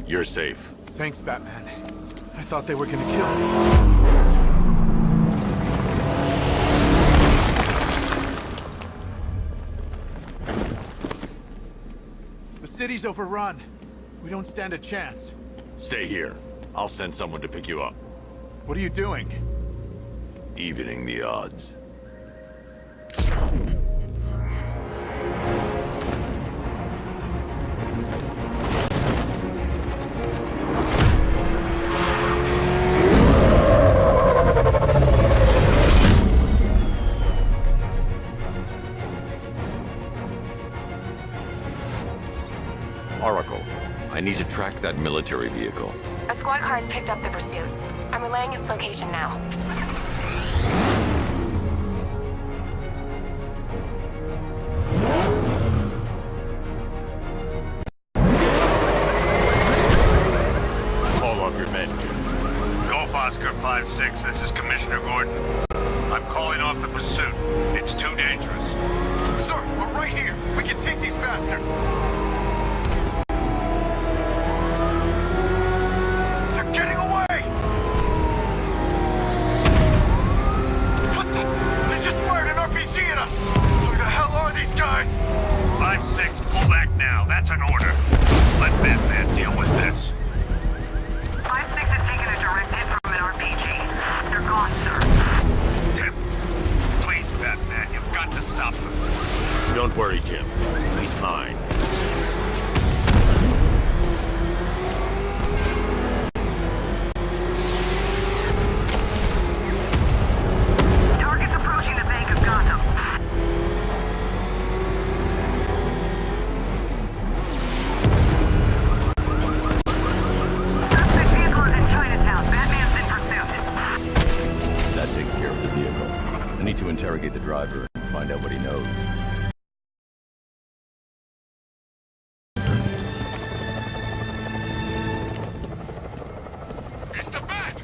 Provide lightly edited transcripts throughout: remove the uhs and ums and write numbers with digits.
You're safe. Thanks, Batman. I thought they were gonna kill me. The city's overrun. We don't stand a chance. Stay here. I'll send someone to pick you up. What are you doing? Evening the odds. Oracle, I need to track that military vehicle. A squad car has picked up the pursuit. I'm relaying its location now. Call off your men. Golf Oscar 5-6, this is Commissioner Gordon. I'm calling off the pursuit. It's too dangerous. Sir, we're right here. We can take these bastards. They're getting away! What the? They just fired an RPG at us! Who the hell are these guys? 5-6, pull back now. That's an order. Let Batman deal with this. 5-6 has taken a direct hit from an RPG. They're gone, sir. Tim, please, Batman, you've got to stop them. Don't worry, Tim. He's mine. Target's approaching the Bank of Gotham. Suspect vehicle is in Chinatown. Batman's in pursuit. That takes care of the vehicle. I need to interrogate the driver and find out what he knows. It's the Bat!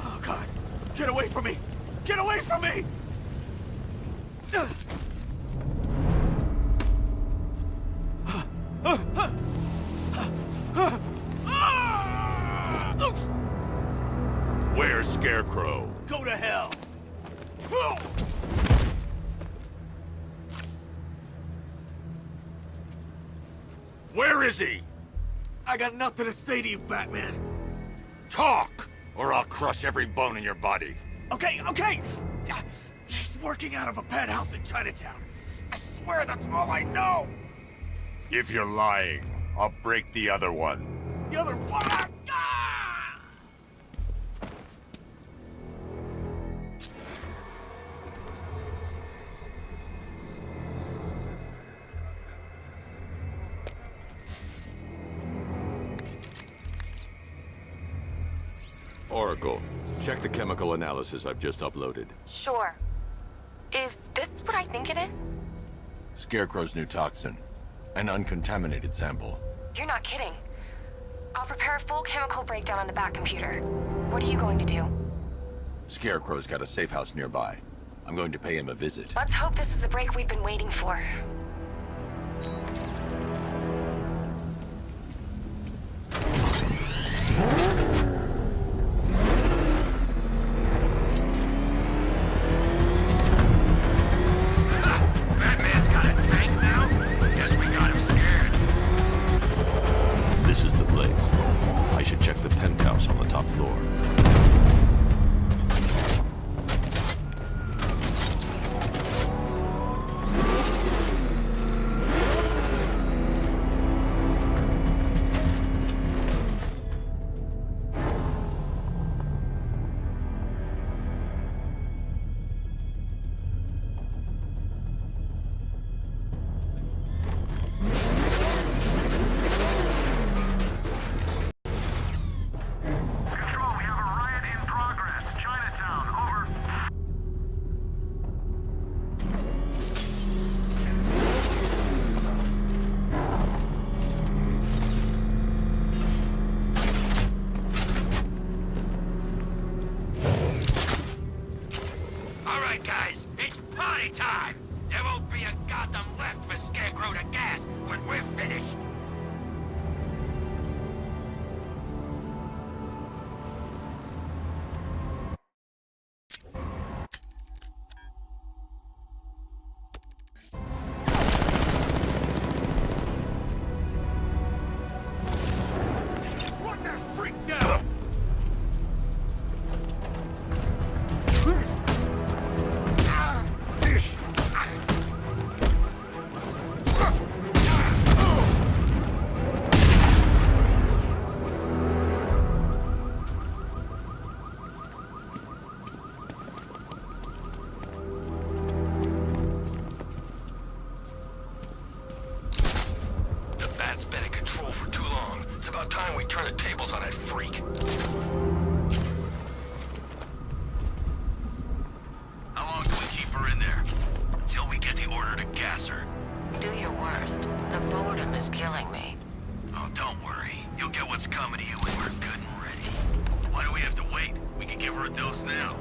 Oh, God. Get away from me! Get away from me! Where's Scarecrow? Go to hell! Where is he? I got nothing to say to you, Batman. Talk, or I'll crush every bone in your body. Okay, okay! She's working out of a penthouse in Chinatown. I swear that's all I know! If you're lying, I'll break the other one. The other one! Ah! Oracle, check the chemical analysis I've just uploaded. Sure. Is this what I think it is? Scarecrow's new toxin. An uncontaminated sample. You're not kidding. I'll prepare a full chemical breakdown on the back computer. What are you going to do? Scarecrow's got a safe house nearby. I'm going to pay him a visit. Let's hope this is the break we've been waiting for. Batman's got a tank now? Guess we got him scared. This is the place. I should check the penthouse on the top floor. turn the tables on that freak. How long can we keep her in there? Till we get the order to gas her. Do your worst. The boredom is killing me. Oh, don't worry. You'll get what's coming to you when we're good and ready. Why do we have to wait? We can give her a dose now.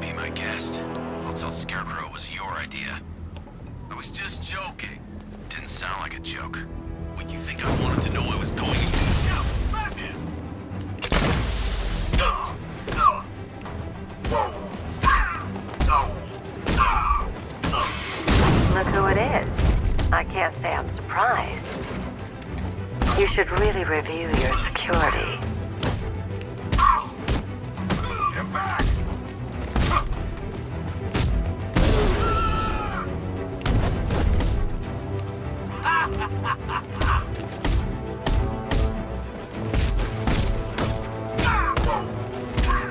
Be my guest. I'll tell Scarecrow it was your idea. I was just joking. Didn't sound like a joke. What, you think I wanted to know I was going? Now, Batman! Look who it is. I can't say I'm surprised. You should really review your security. Get back!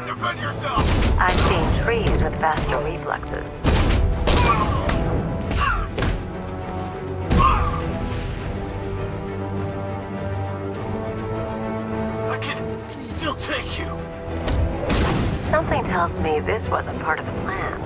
Defend yourself! I've seen trees with faster reflexes. I can still take you. Something tells me this wasn't part of the plan.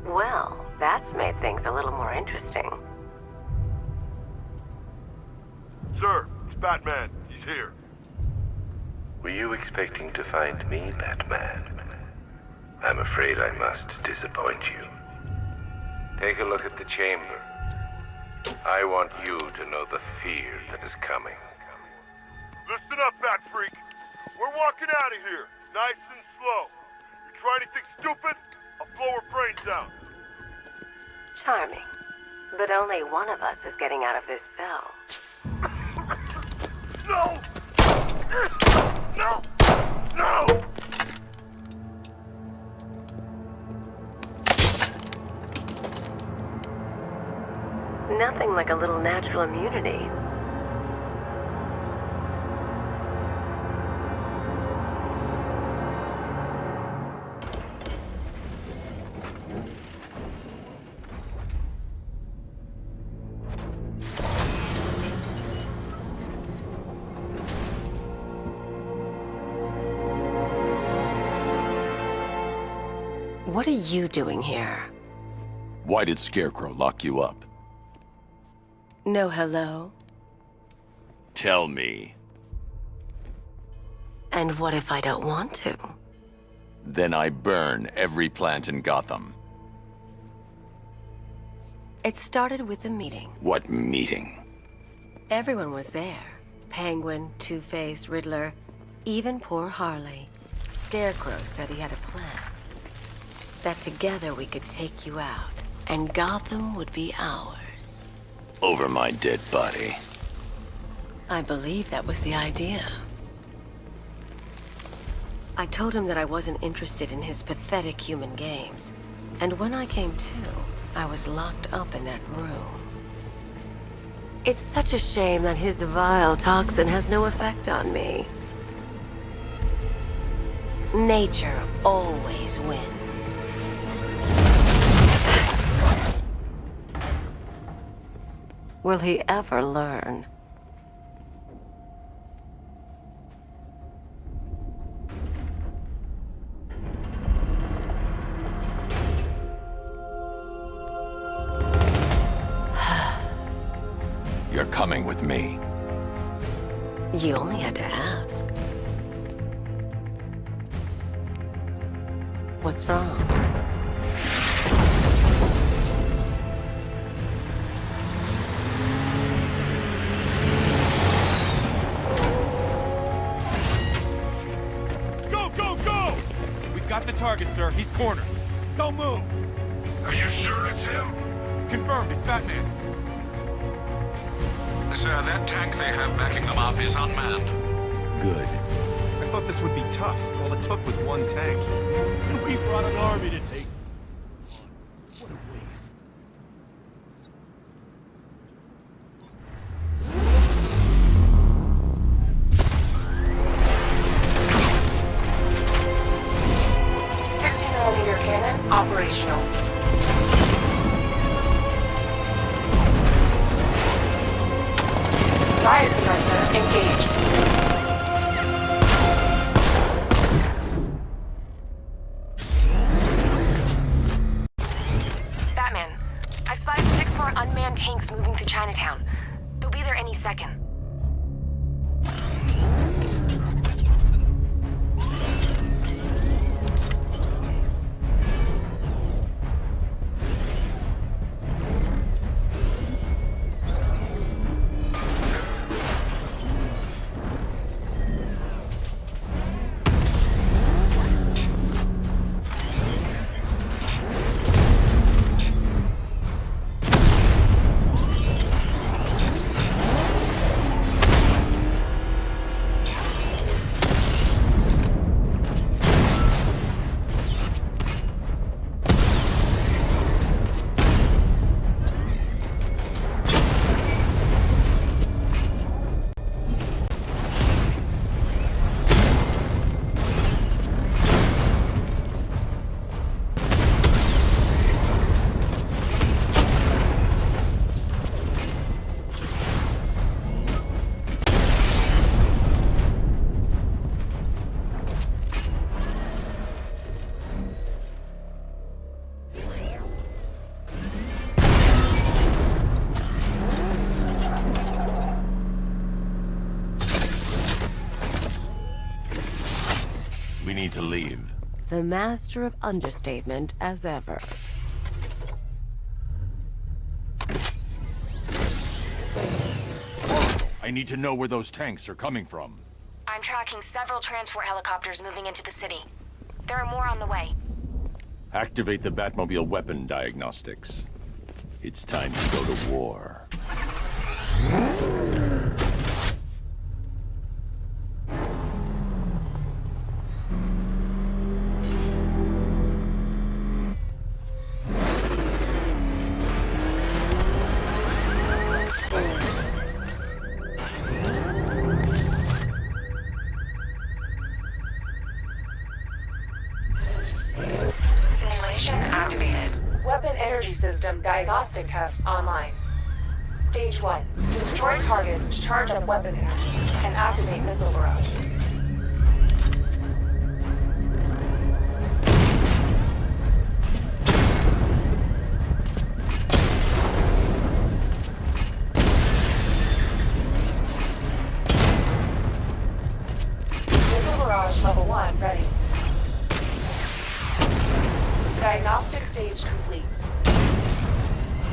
Well, that's made things a little more interesting. Sir, it's Batman. He's here. Were you expecting to find me, Batman? I'm afraid I must disappoint you. Take a look at the chamber. I want you to know the fear that is coming. Listen up, Bat Freak. We're walking out of here, nice and slow. You try anything stupid, I'll blow her brains out. Charming. But only one of us is getting out of this cell. No! No! No! Nothing like a little natural immunity. What are you doing here? Why did Scarecrow lock you up? No hello? Tell me. And what if I don't want to? Then I burn every plant in Gotham. It started with a meeting. What meeting? Everyone was there. Penguin, Two-Face, Riddler, even poor Harley. Scarecrow said he had a plan. That together we could take you out, and Gotham would be ours. Over my dead body. I believe that was the idea. I told him that I wasn't interested in his pathetic human games. And when I came to, I was locked up in that room. It's such a shame that his vile toxin has no effect on me. Nature always wins. Will he ever learn? You're coming with me. You only had to ask. What's wrong? Got the target, sir. He's cornered. Don't move. Are you sure it's him? Confirmed. It's Batman. Sir, that tank they have backing them up is unmanned. Good. I thought this would be tough. All it took was one tank. And we brought an army to take... What a waste. Cannon operational. Riot suppressor engaged. Batman, I've spotted 6 more unmanned tanks moving through Chinatown. They'll be there any second. We need to leave. The master of understatement as ever. I need to know where those tanks are coming from. I'm tracking several transport helicopters moving into the city. There are more on the way. Activate the Batmobile weapon diagnostics. It's time to go to war. Simulation activated. Weapon energy system diagnostic test online. Stage 1. Destroy targets to charge up weapon energy and activate missile barrage. Missile barrage level 1 ready. Diagnostic stage complete.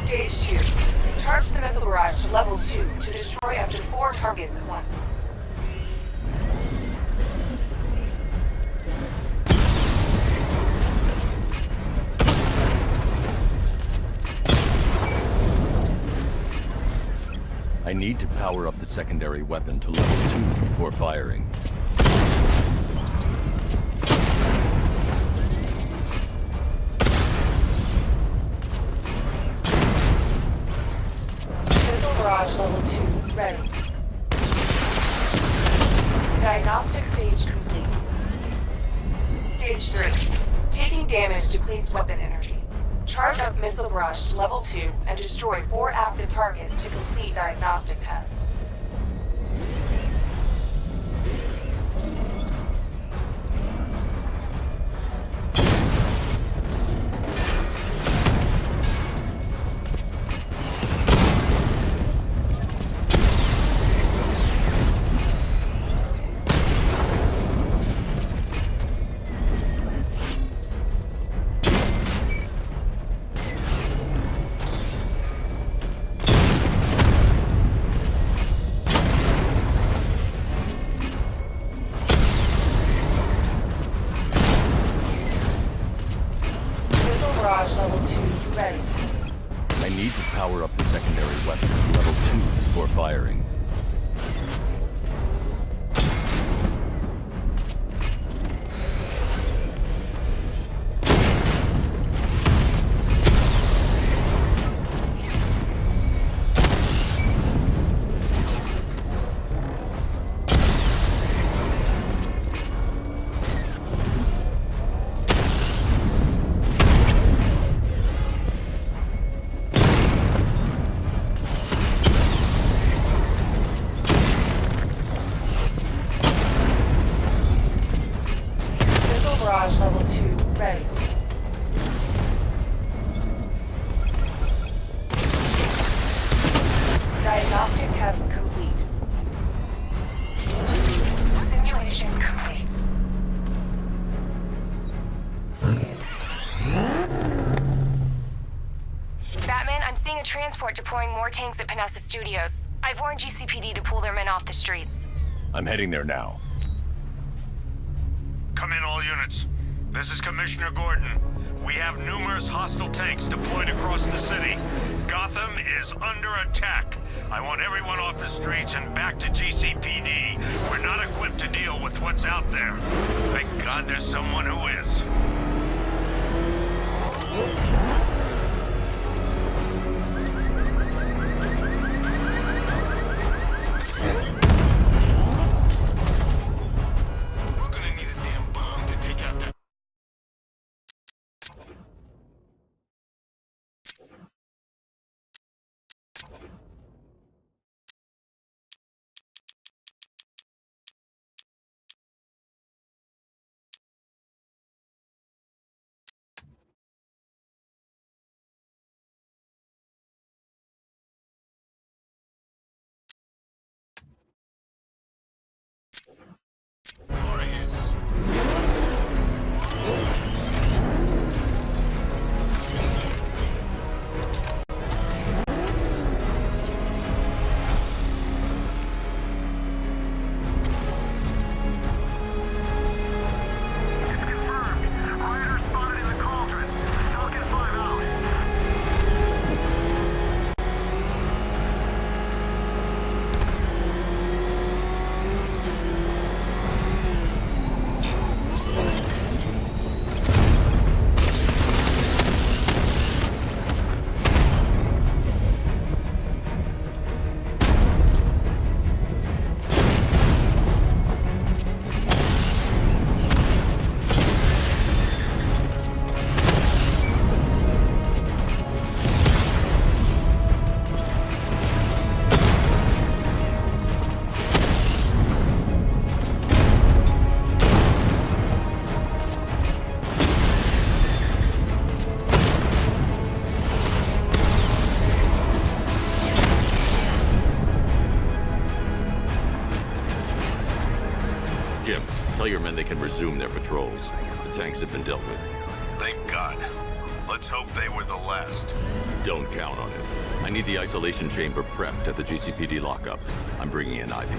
Stage 2. Charge the missile barrage to level 2 to destroy up to 4 targets at once. I need to power up the secondary weapon to level 2 before firing. Barrage level 2 ready. Diagnostic stage complete. Stage 3. Taking damage depletes weapon energy. Charge up missile barrage to level 2 and destroy 4 active targets to complete diagnostic test. Barrage level 2 ready. I need to power up the secondary weapon to level 2 before firing. a transport deploying more tanks at Panessa Studios. I've warned GCPD to pull their men off the streets. I'm heading there now. Come in, all units. This is Commissioner Gordon. We have numerous hostile tanks deployed across the city. Gotham is under attack. I want everyone off the streets and back to GCPD. We're not equipped to deal with what's out there. Thank God there's someone who is. We're gonna need a damn bomb to take out that. Glorious. It's confirmed. Rider spotted in the cauldron. Falcon 5 out. Jim, tell your men they can resume their patrols. The tanks have been dealt with. Thank God. Let's hope they were the last. Don't count on it. I need the isolation chamber prepped at the GCPD lockup. I'm bringing in Ivy.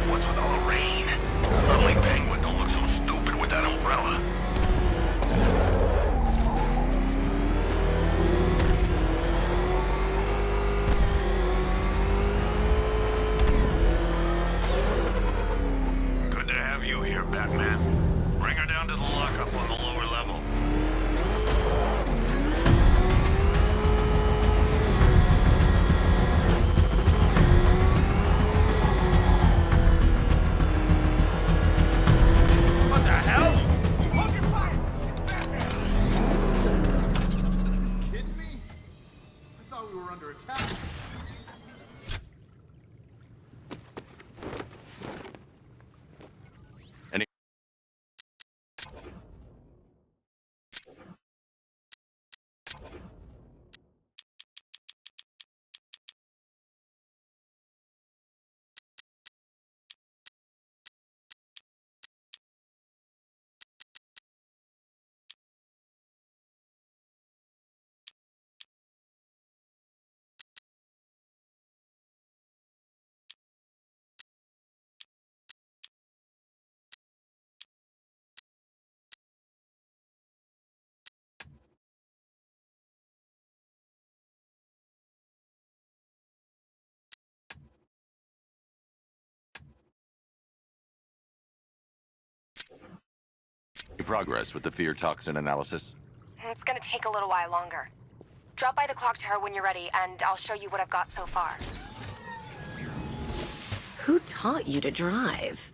What's with all the rain? Suddenly Penguin don't look so stupid with that umbrella. Good to have you here, Batman. Bring her down to the lockup on the lower level. What the hell? Kidding me? I thought we were under attack. Any progress with the fear toxin analysis? It's gonna take a little while longer. Drop by the clock tower when you're ready, and I'll show you what I've got so far. Who taught you to drive?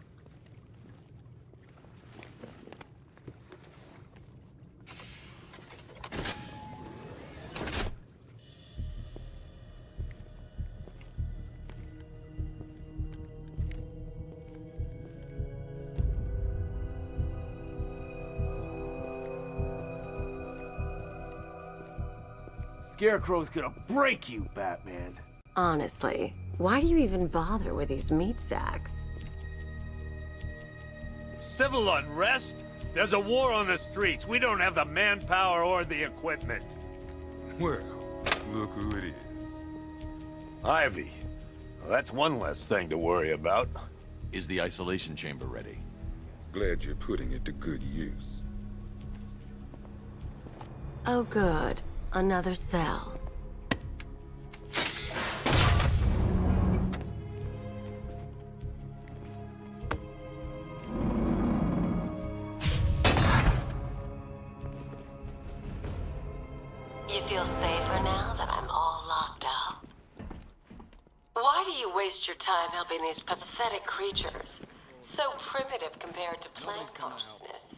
Scarecrow's gonna break you, Batman. Honestly, why do you even bother with these meat sacks? Civil unrest? There's a war on the streets. We don't have the manpower or the equipment. Well, look who it is. Ivy. Well, that's one less thing to worry about. Is the isolation chamber ready? Glad you're putting it to good use. Oh good, another cell. You feel safer now that I'm all locked up? Why do you waste your time helping these pathetic creatures? So primitive compared to plant consciousness.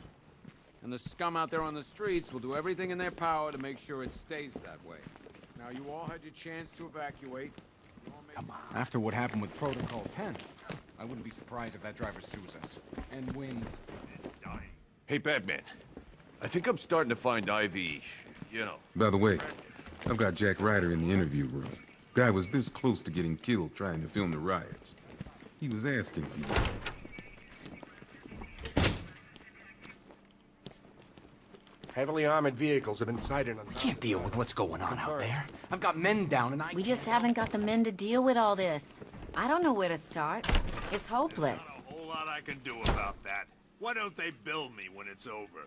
And the scum out there on the streets will do everything in their power to make sure it stays that way. Now, you all had your chance to evacuate. Come on. After what happened with Protocol 10, I wouldn't be surprised if that driver sues us. And wins. Hey, Batman. I think I'm starting to find Ivy, you know. By the way, I've got Jack Ryder in the interview room. Guy was this close to getting killed trying to film the riots. He was asking for you. Heavily armored vehicles have been sighted on... I can't deal with what's going on out there. I've got men down and We just haven't got the men to deal with all this. I don't know where to start. It's hopeless. There's not a whole lot I can do about that. Why don't they bill me when it's over?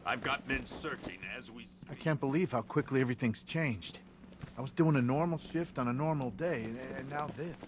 I've got men searching as we speak. I can't believe how quickly everything's changed. I was doing a normal shift on a normal day, and now this.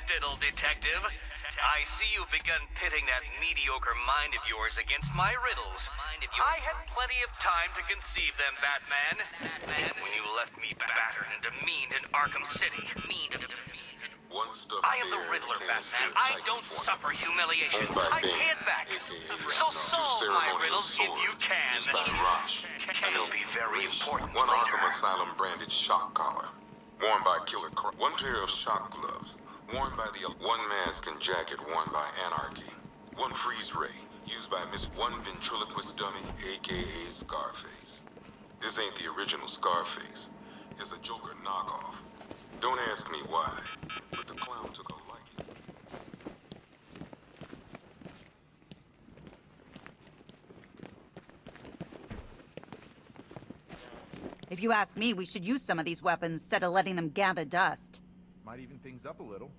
Diddle, detective. I see you've begun pitting that mediocre mind of yours against my riddles. I had plenty of time to conceive them, Batman. When you left me battered and demeaned in Arkham City. I am the Riddler, Batman. I don't suffer humiliation. I pay it back. So solve my riddles if you can. It'll be very important One later. Arkham Asylum branded shock collar, worn by Killer Croc. One pair of shock gloves, worn by the... One mask and jacket worn by Anarchy. One freeze ray, used by One ventriloquist dummy, a.k.a. Scarface. This ain't the original Scarface. It's a Joker knockoff. Don't ask me why, but the clown took a liking. If you ask me, we should use some of these weapons instead of letting them gather dust. Might even things up a little.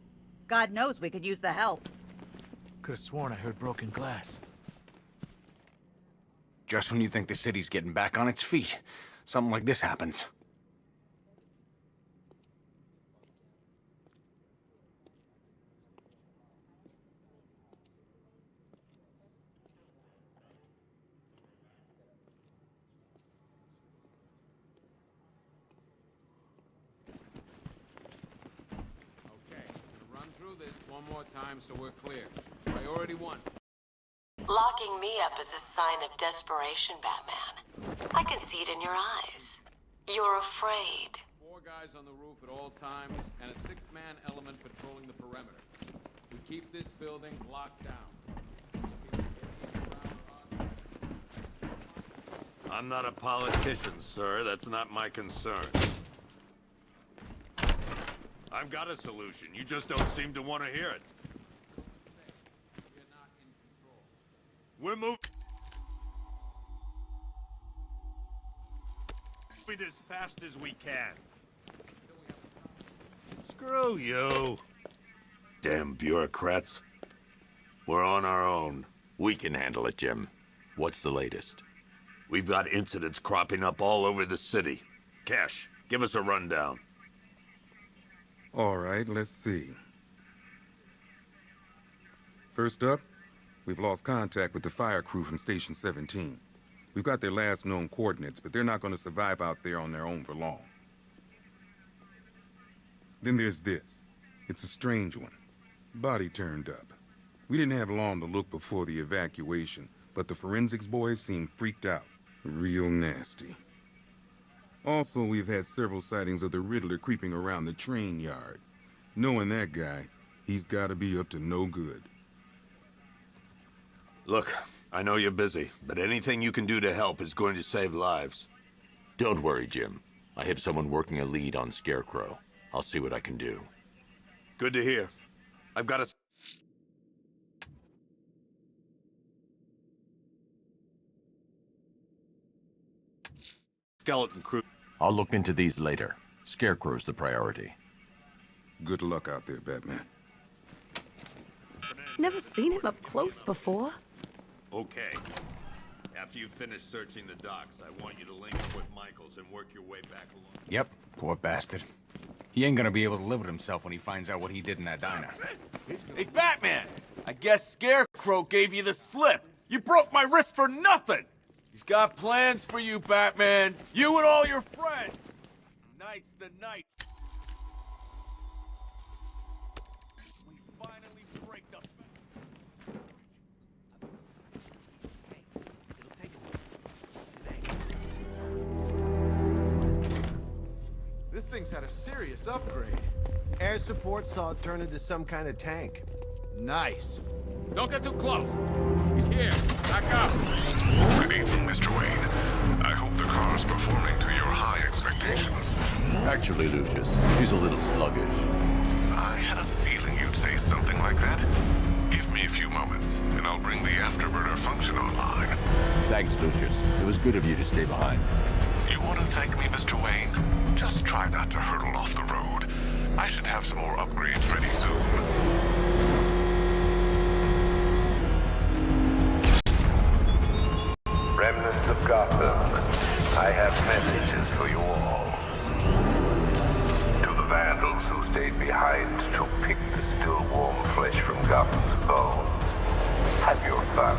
God knows we could use the help. Could have sworn I heard broken glass. Just when you think the city's getting back on its feet, something like this happens. One more time so we're clear. Priority 1. Locking me up is a sign of desperation, Batman. I can see it in your eyes. You're afraid. 4 guys on the roof at all times, and a 6-man element patrolling the perimeter. We keep this building locked down. I'm not a politician, sir. That's not my concern. I've got a solution. You just don't seem to want to hear it. We're moving as fast as we can. Screw you. Damn bureaucrats. We're on our own. We can handle it, Jim. What's the latest? We've got incidents cropping up all over the city. Cash, give us a rundown. All right, let's see. First up, we've lost contact with the fire crew from Station 17. We've got their last known coordinates, but they're not going to survive out there on their own for long. Then there's this. It's a strange one. Body turned up. We didn't have long to look before the evacuation, but the forensics boys seemed freaked out. Real nasty. Also, we've had several sightings of the Riddler creeping around the train yard. Knowing that guy, he's got to be up to no good. Look, I know you're busy, but anything you can do to help is going to save lives. Don't worry, Jim. I have someone working a lead on Scarecrow. I'll see what I can do. Good to hear. I've got a... skeleton crew. I'll look into these later. Scarecrow's the priority. Good luck out there, Batman. Never seen him up close before. Okay. After you finish searching the docks, I want you to link up with Michaels and work your way back along. Yep, poor bastard. He ain't gonna be able to live with himself when he finds out what he did in that diner. Hey, Batman! I guess Scarecrow gave you the slip. You broke my wrist for nothing! He's got plans for you, Batman. You and all your friends. Tonight's the night. We finally break the... This thing's had a serious upgrade. Air support saw it turn into some kind of tank. Nice. Don't get too close. He's here. Back up. Good evening, Mr. Wayne. I hope the car's performing to your high expectations. Actually, Lucius, he's a little sluggish. I had a feeling you'd say something like that. Give me a few moments, and I'll bring the afterburner function online. Thanks, Lucius. It was good of you to stay behind. You want to thank me, Mr. Wayne? Just try not to hurtle off the road. I should have some more upgrades ready soon. Remnants of Gotham, I have messages for you all. To the vandals who stayed behind to pick the still warm flesh from Gotham's bones, have your fun.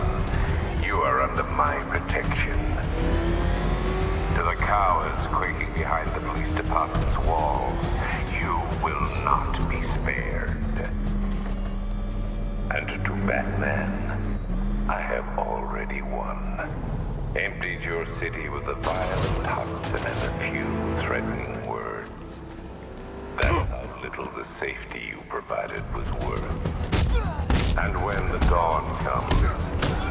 You are under my protection. To the cowards quaking behind the police department's walls, you will not be spared. And to Batman, I have already won. Emptied your city with a violent toxin and a few threatening words. That's how little the safety you provided was worth. And when the dawn comes,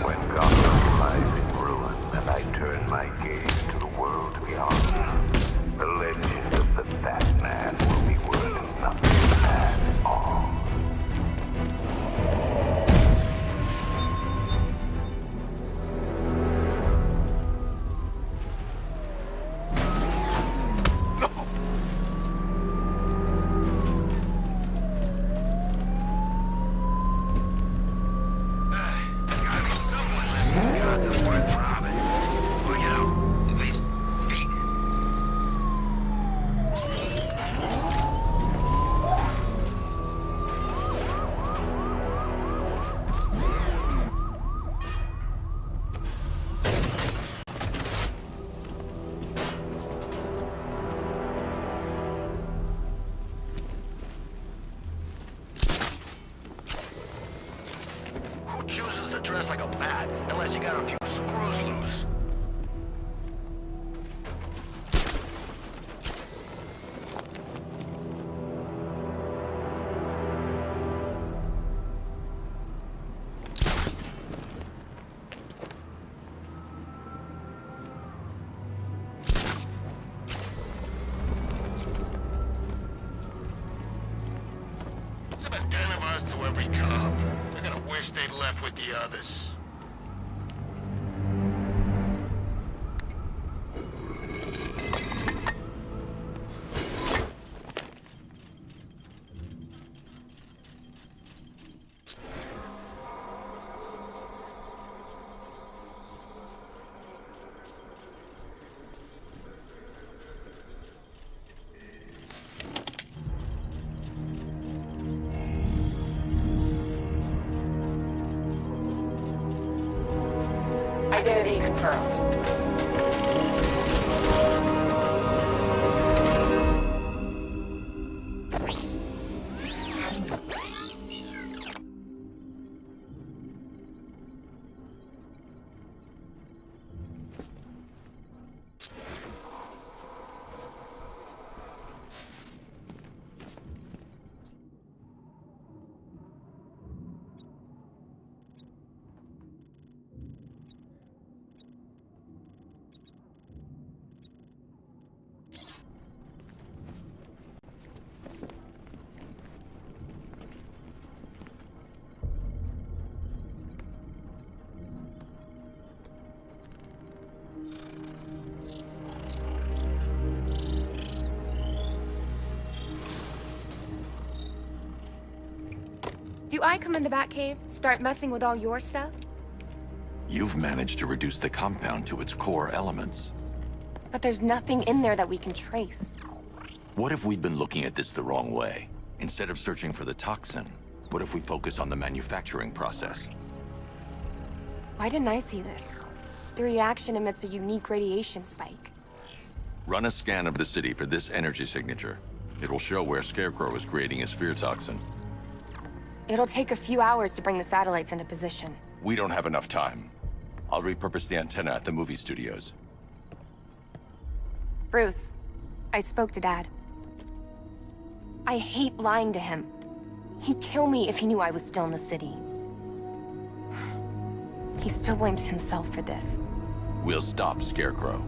when Gotham lies in ruin, and I turn my gaze to the world beyond, the legend of the Batman will be worth nothing at all. wish they'd left with the others. Identity confirmed. Do I come in the Batcave, start messing with all your stuff? You've managed to reduce the compound to its core elements. But there's nothing in there that we can trace. What if we'd been looking at this the wrong way? Instead of searching for the toxin, what if we focus on the manufacturing process? Why didn't I see this? The reaction emits a unique radiation spike. Run a scan of the city for this energy signature. It will show where Scarecrow is creating his fear toxin. It'll take a few hours to bring the satellites into position. We don't have enough time. I'll repurpose the antenna at the movie studios. Bruce, I spoke to Dad. I hate lying to him. He'd kill me if he knew I was still in the city. He still blames himself for this. We'll stop Scarecrow.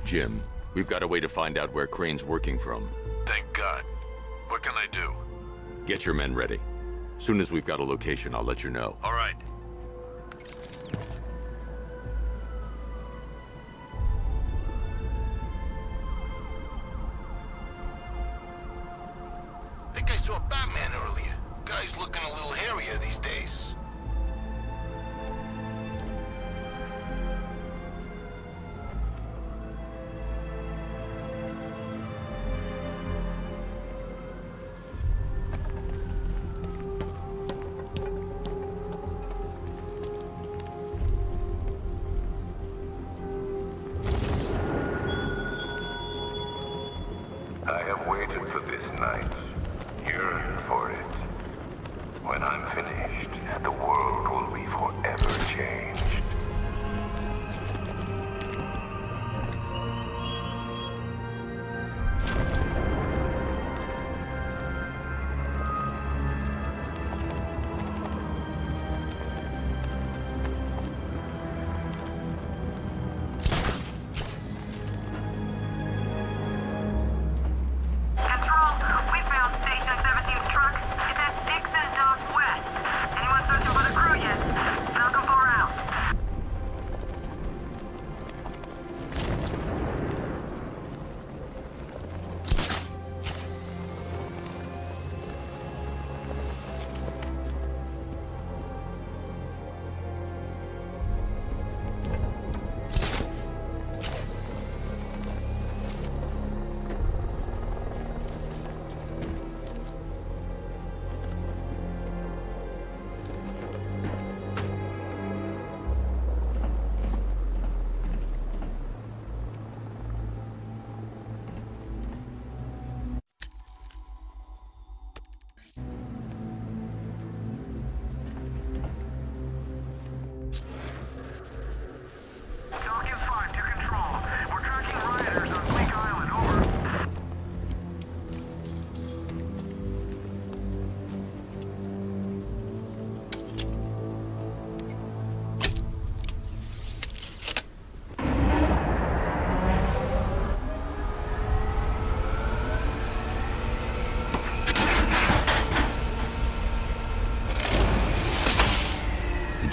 Jim, we've got a way to find out where Crane's working from. Thank God. What can I do? Get your men ready. Soon as we've got a location, I'll let you know. All right. I think I saw Batman earlier. Guy's looking a little hairier these days. I have waited for this night, yearned for it. When I'm finished, the world will be forever changed.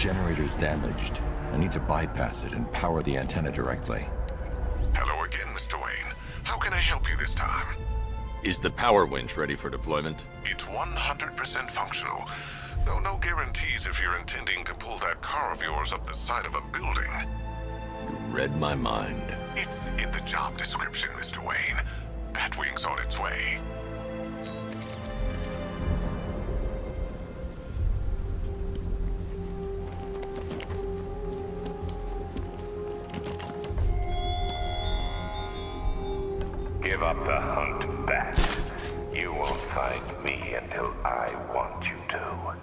generator's damaged. I need to bypass it and power the antenna directly. Hello again, Mr. Wayne. How can I help you this time? Is the power winch ready for deployment? It's 100% functional, though no guarantees if you're intending to pull that car of yours up the side of a building. You read my mind. It's in the job description, Mr. Wayne. Batwing's on its way. Give up the hunt, Bat. You won't find me until I want you to.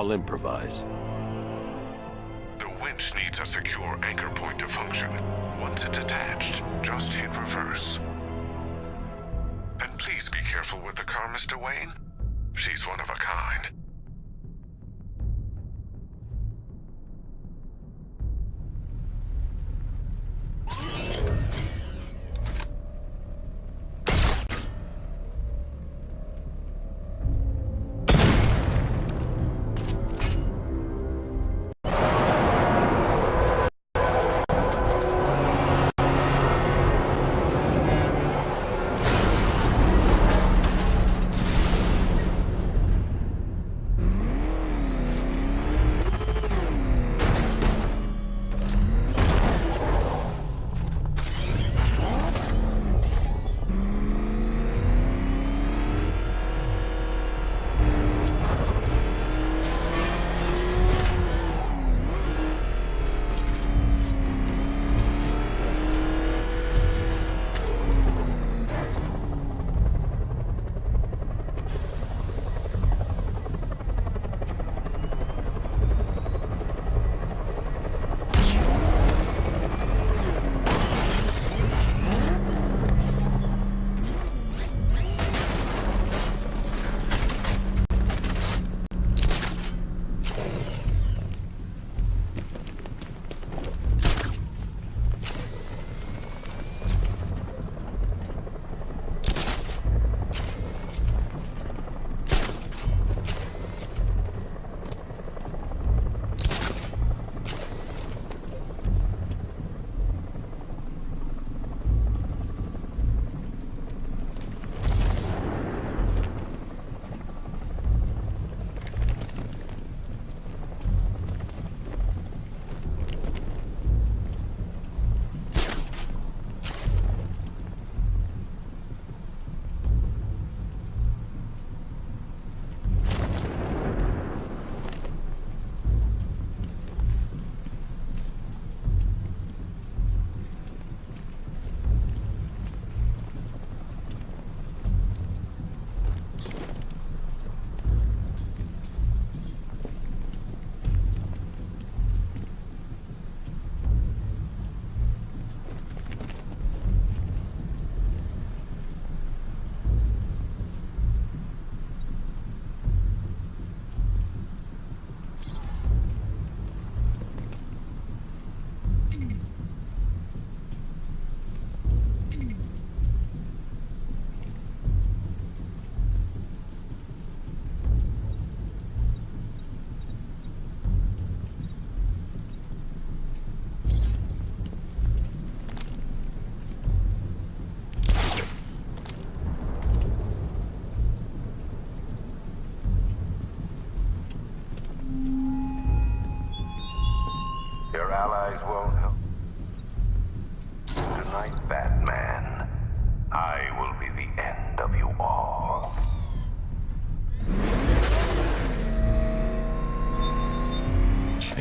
I'll improvise. The winch needs a secure anchor point to function. Once it's attached, just hit reverse. And please be careful with the car, Mr. Wayne. She's one of a kind.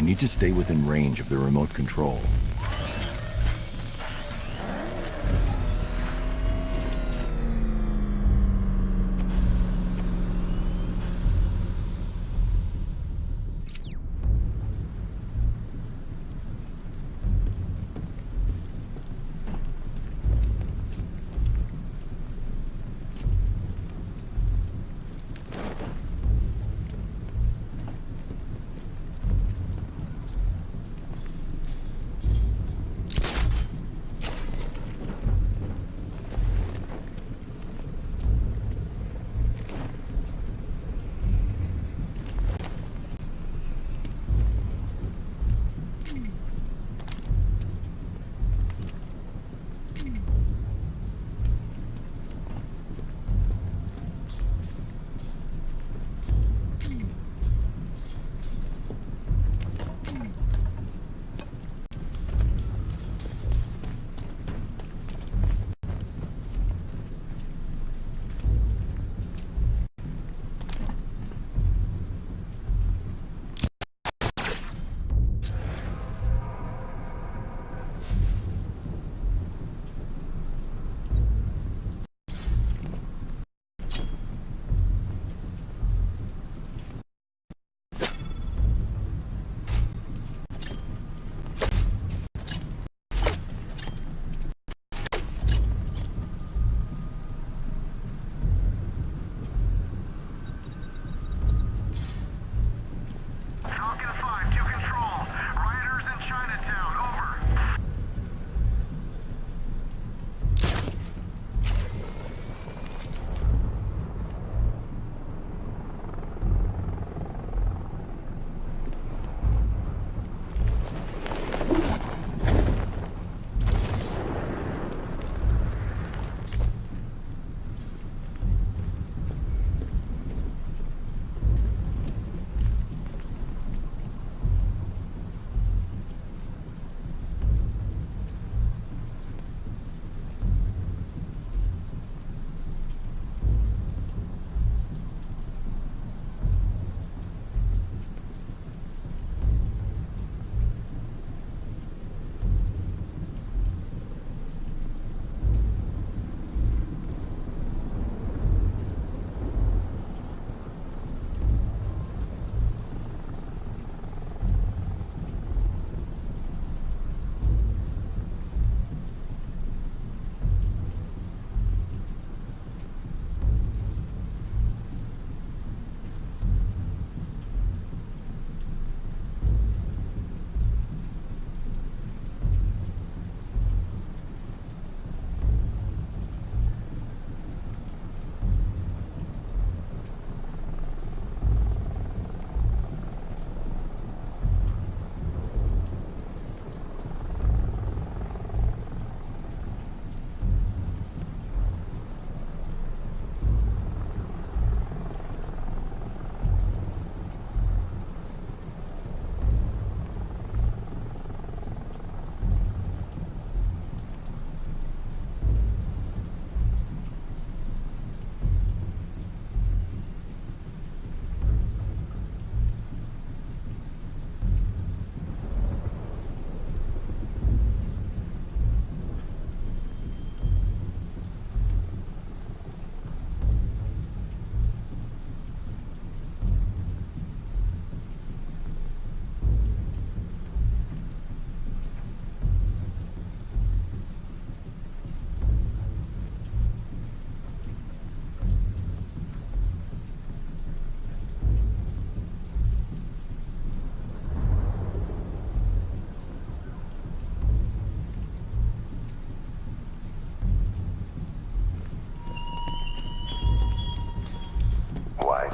need to stay within range of the remote control.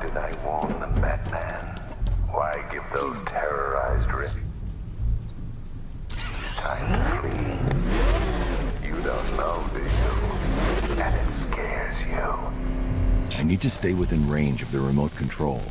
did I warn them, Batman? Why give those terrorized rich time to flee? You don't know, do you? And it scares you. I need to stay within range of the remote control.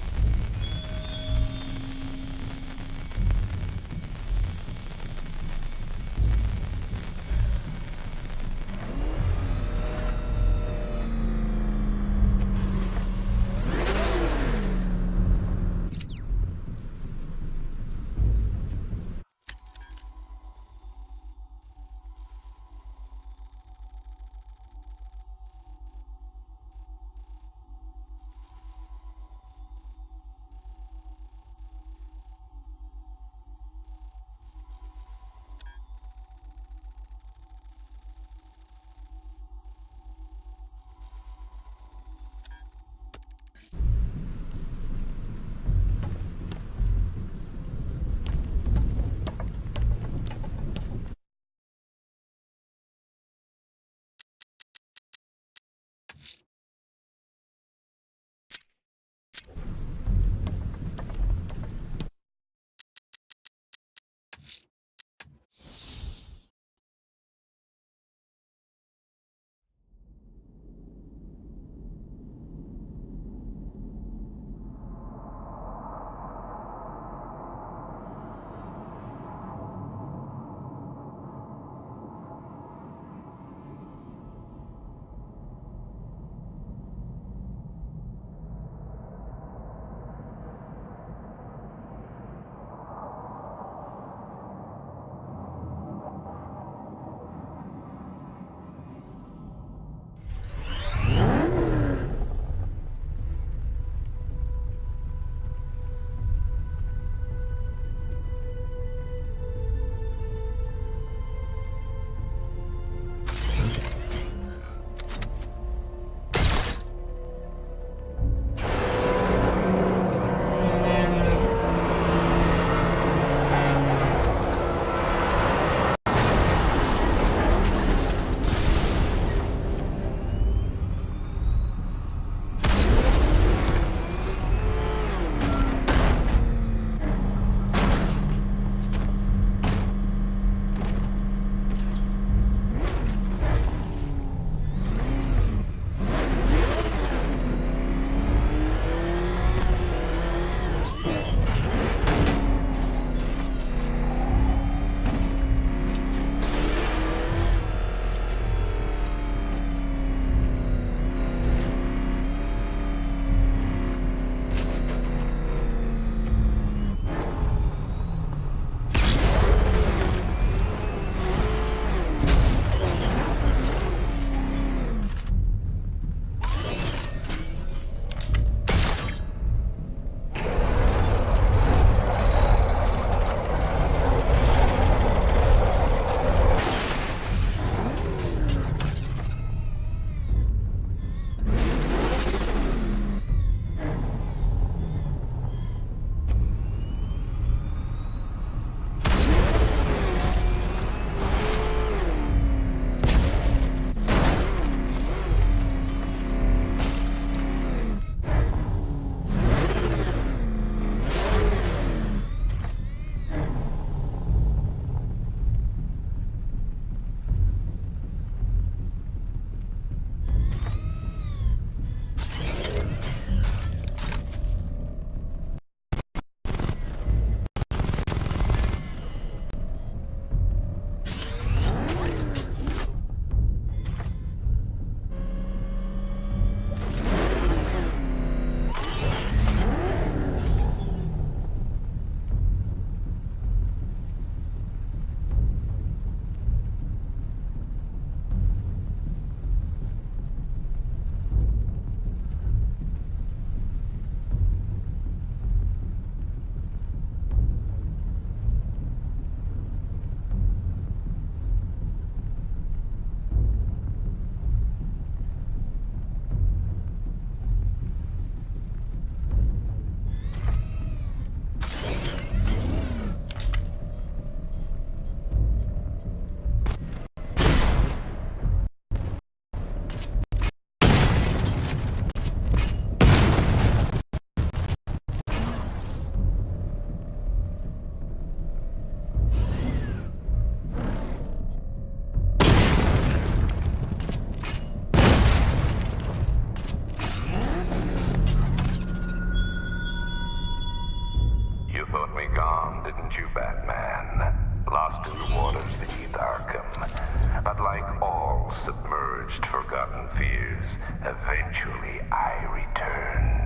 gone, didn't you, Batman? Lost in the waters beneath Arkham. But like all submerged, forgotten fears, eventually I returned.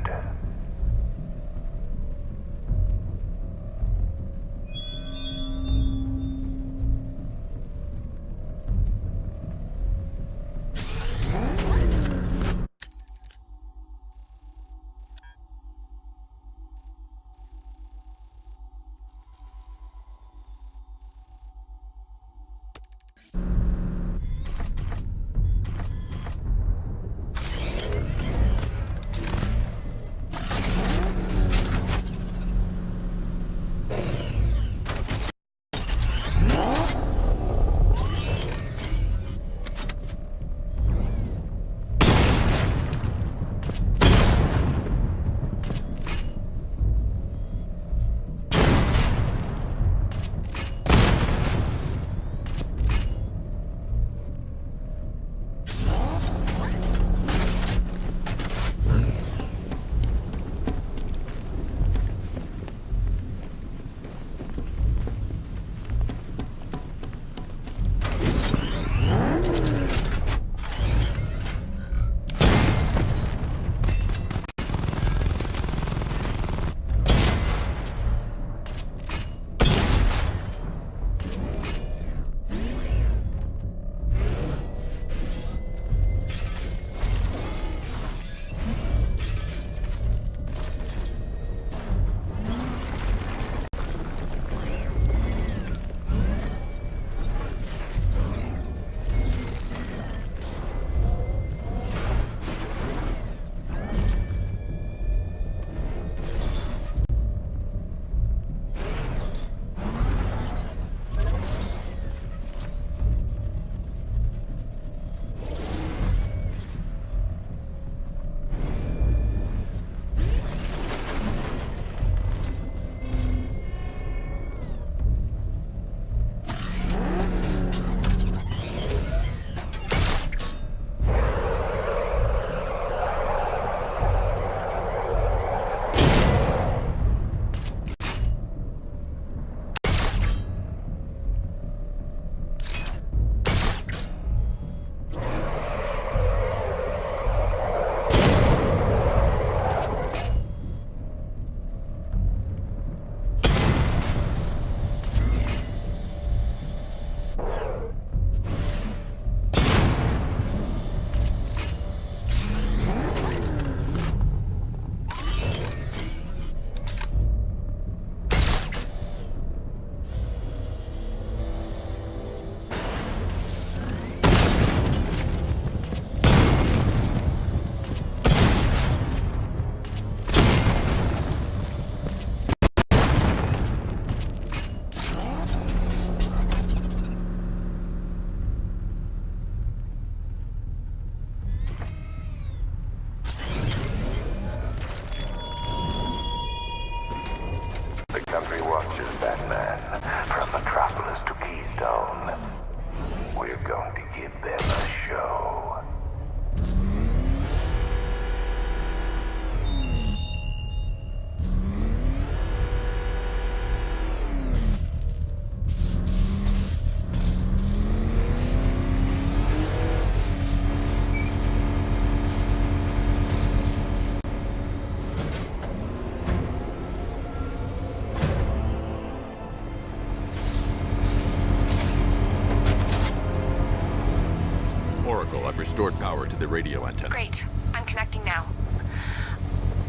I've restored power to the radio antenna. Great. I'm connecting now.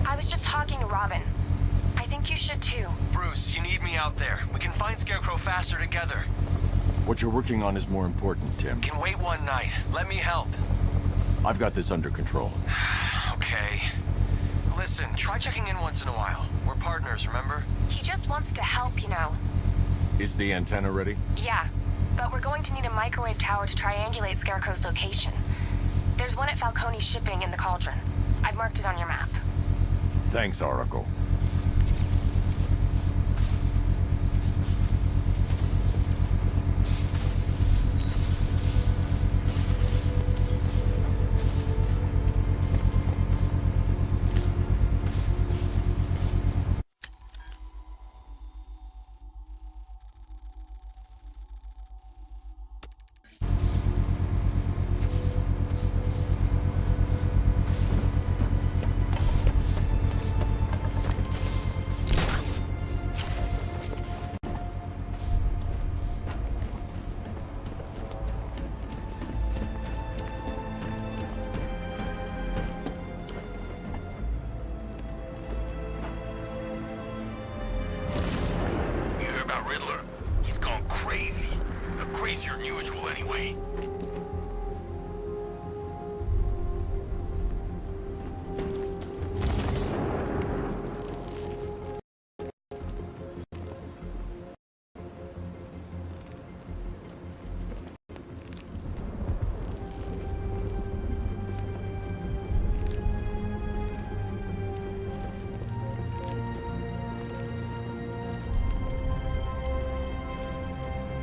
I was just talking to Robin. I think you should too. Bruce, you need me out there. We can find Scarecrow faster together. What you're working on is more important, Tim. Can wait one night. Let me help. I've got this under control. Okay. Listen, try checking in once in a while. We're partners, remember? He just wants to help, you know. Is the antenna ready? Yeah, but we're going to need a microwave tower to triangulate Scarecrow's location. There's one at Falcone's shipping in the Cauldron. I've marked it on your map. Thanks, Oracle. way.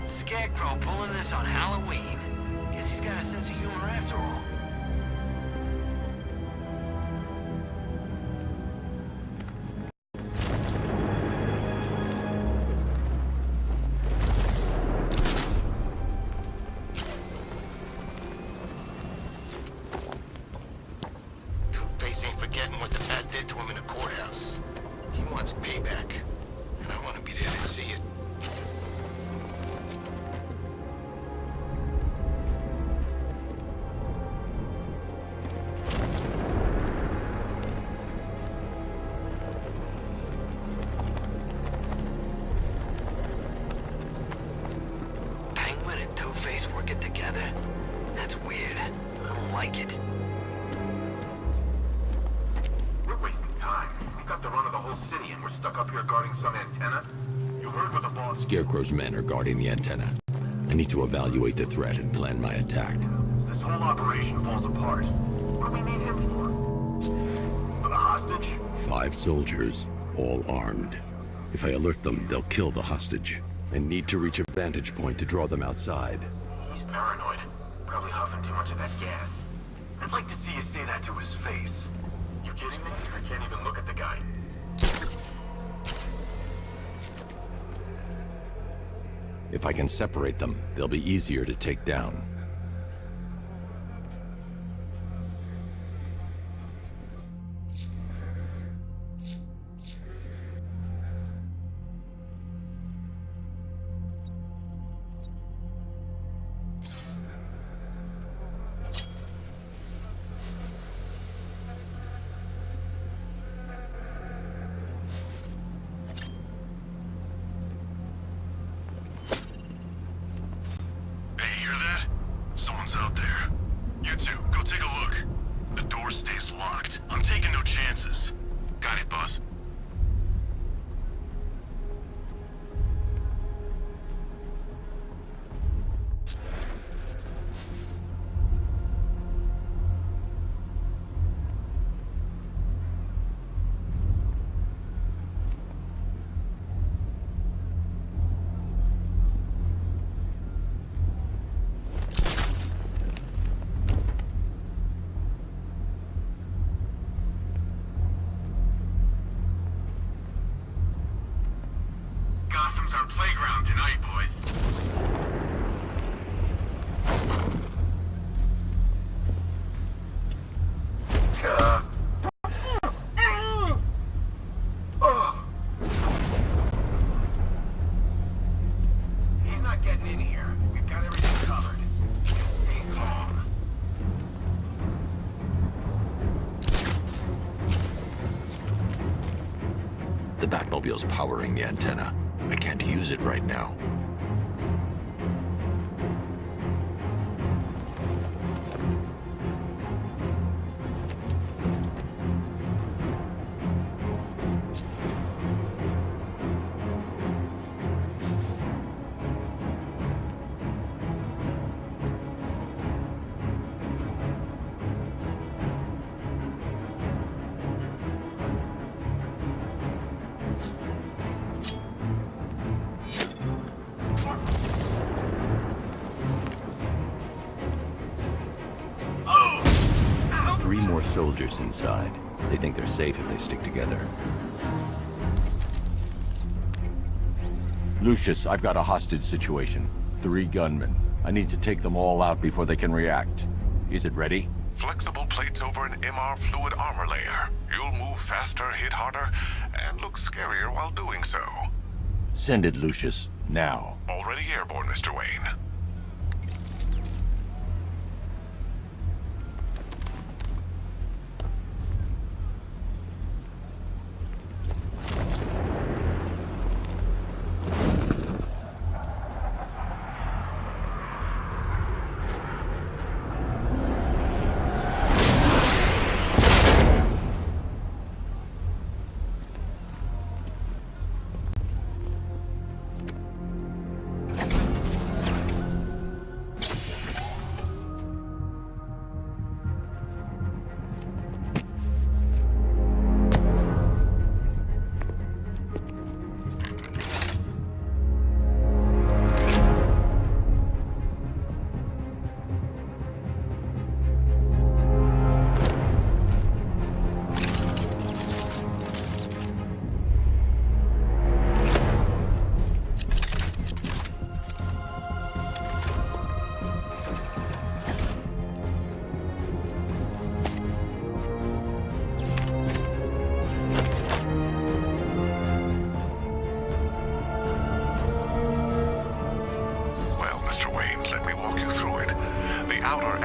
Scarecrow pulling this on Halloween. Guess he's got a sense of humor after all. Two-Face ain't forgetting what the Bat did to him in the courthouse. He wants payback, and I want to be there to see it. Penguin and Two-Face working together? That's weird. I don't like it. We're wasting time. We got the run of the whole city and we're stuck up here guarding some antenna. You heard what the boss... Scarecrow's men are guarding the antenna. I need to evaluate the threat and plan my attack. This whole operation falls apart. What do we need him for? For the hostage? 5 soldiers, all armed. If I alert them, they'll kill the hostage. I need to reach a vantage point to draw them outside. He's paranoid. Probably huffing too much of that gas. I'd like to see you say that to his face. You kidding me? I can't even look at the guy. If I can separate them, they'll be easier to take down. Someone's out there. You two, go take a look. The door stays locked. I'm taking no chances. Got it, boss. Gotham's our playground tonight, boys. He's not getting in here. We've got everything covered. Stay calm. The Batmobile's powering the antenna. I can't use it right now. Three more soldiers inside. They think they're safe if they stick together. Lucius, I've got a hostage situation. 3 gunmen. I need to take them all out before they can react. Is it ready? Flexible plates over an MR fluid armor layer. You'll move faster, hit harder, and look scarier while doing so. Send it, Lucius. Now. Already airborne, Mr. Wayne.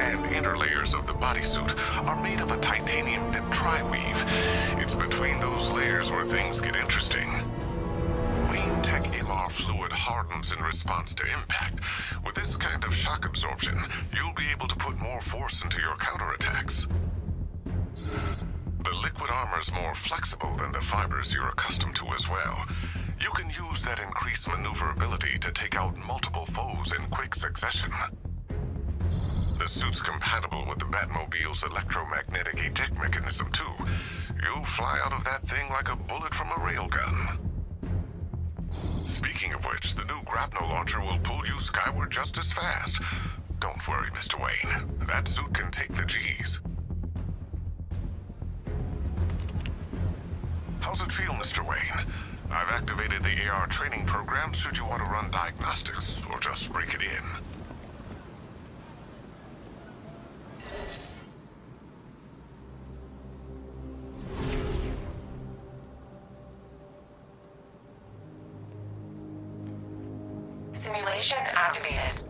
and inner layers of the bodysuit are made of a titanium dip tri-weave. It's between those layers where things get interesting. Wayne Tech MR fluid hardens in response to impact. With this kind of shock absorption, you'll be able to put more force into your counterattacks. The liquid armor's more flexible than the fibers you're accustomed to as well. You can use that increased maneuverability to take out multiple foes in quick succession. The suit's compatible with the Batmobile's electromagnetic eject mechanism too. You'll fly out of that thing like a bullet from a railgun. Speaking of which, the new grapnel launcher will pull you skyward just as fast. Don't worry, Mr. Wayne. That suit can take the G's. How's it feel, Mr. Wayne? I've activated the AR training program should you want to run diagnostics, or just break it in. Simulation activated.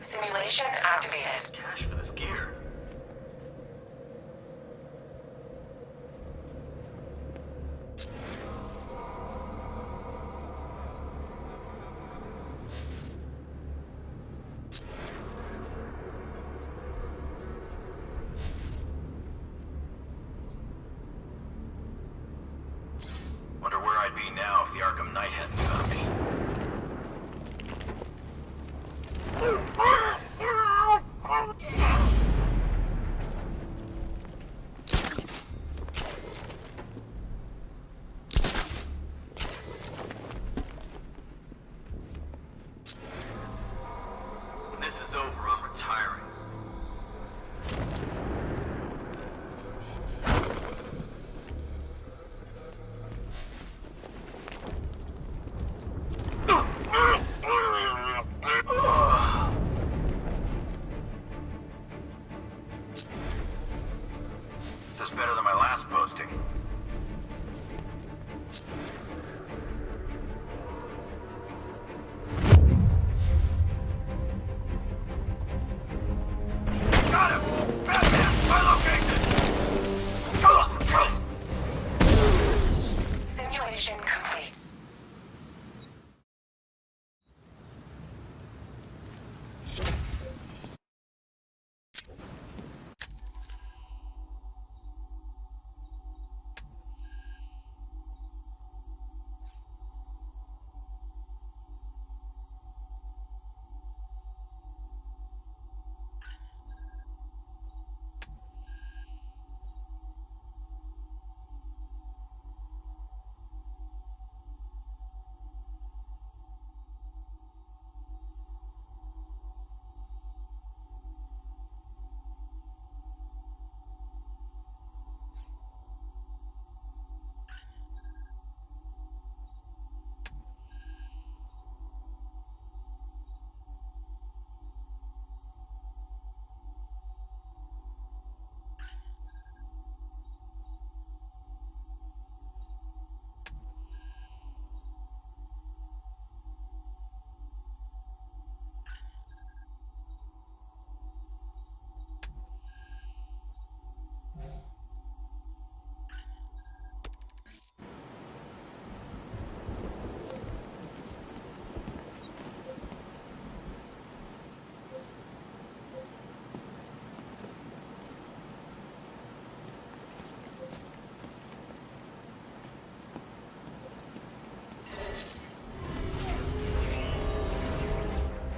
Simulation activated. Cash for this gear. Wonder where I'd be now if the Arkham Knight hadn't found me. When this is over, I'm retiring. This is better than my last posting. Got him! Batman! My location! Simulation complete.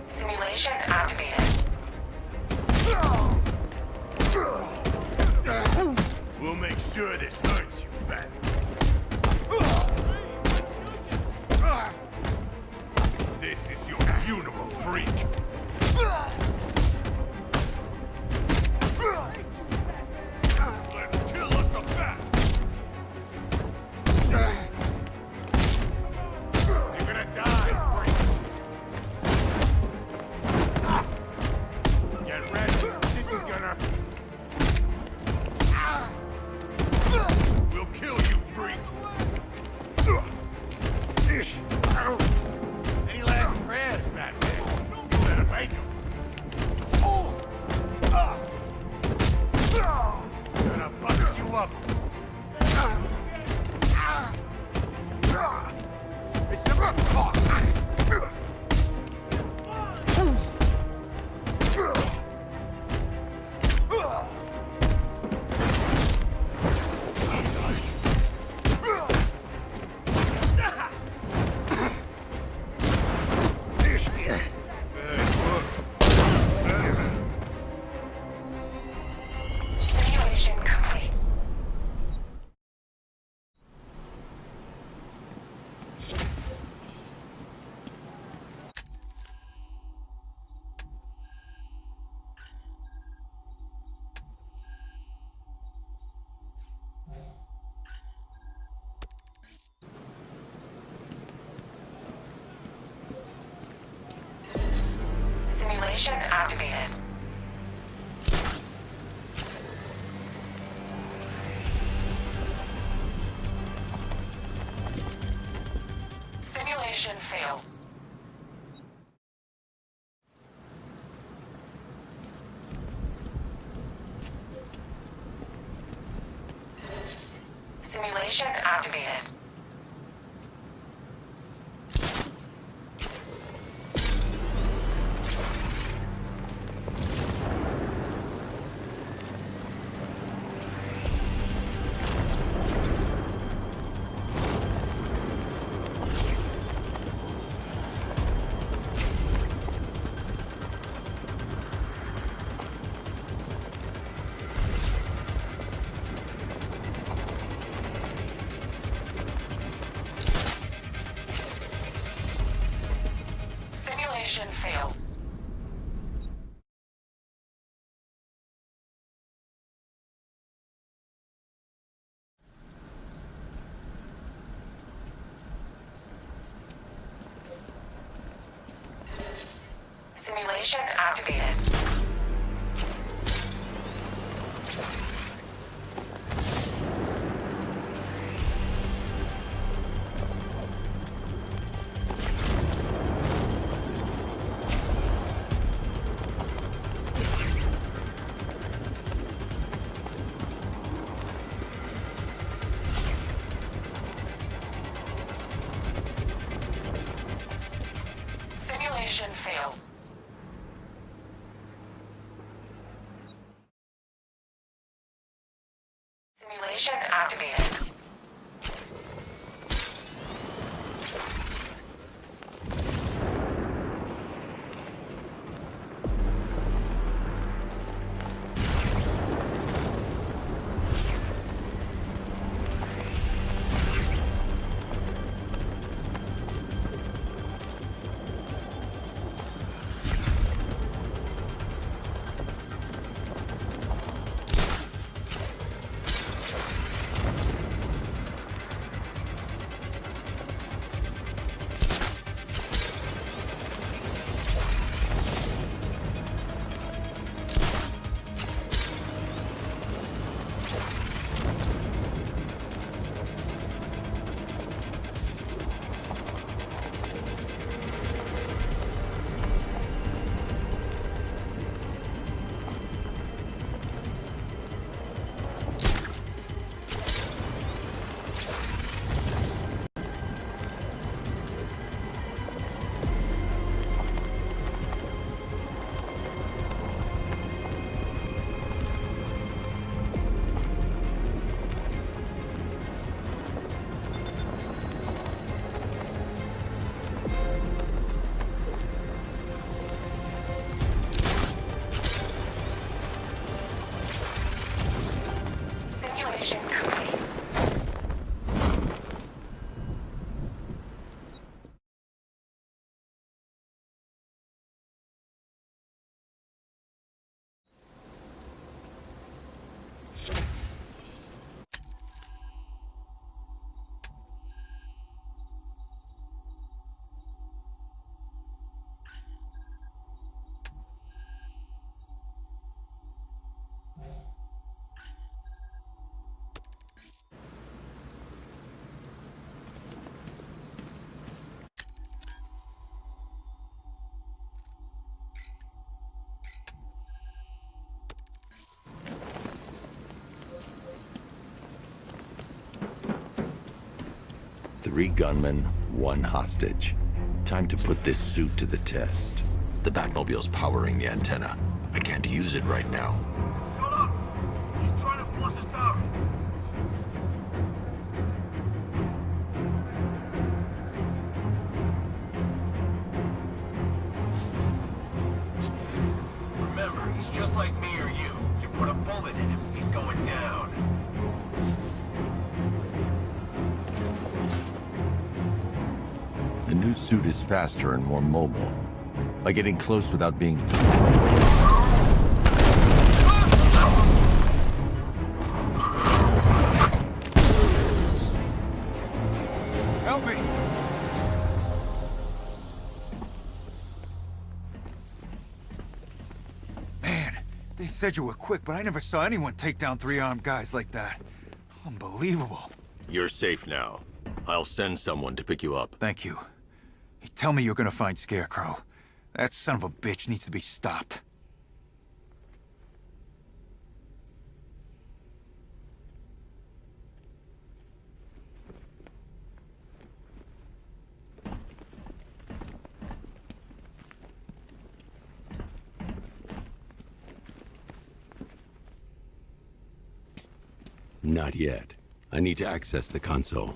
Simulation activated. We'll make sure this hurts you, Batman. This is your funeral, freak. Let's kill us a bat. You're gonna die, freak. Get ready. This is gonna... We'll kill you, freak. Any last prayers, Batman? You better make them. Gonna bust you up. It's a Simulation complete. Simulation activated. Simulation failed. Simulation activated. Simulation failed. Simulation activated. Simulation failed. Simulation activated. Simulation complete. Three gunmen, one hostage. Time to put this suit to the test. The Batmobile's powering the antenna. I can't use it right now. Shut up! He's trying to flush us out. Remember, he's just like me or you. You put a bullet in him, he's going down. The new suit is faster and more mobile. By getting close without being... Help me! They said you were quick, but I never saw anyone take down 3 armed guys like that. Unbelievable. You're safe now. I'll send someone to pick you up. Thank you. You tell me you're gonna find Scarecrow. That son of a bitch needs to be stopped. Not yet. I need to access the console.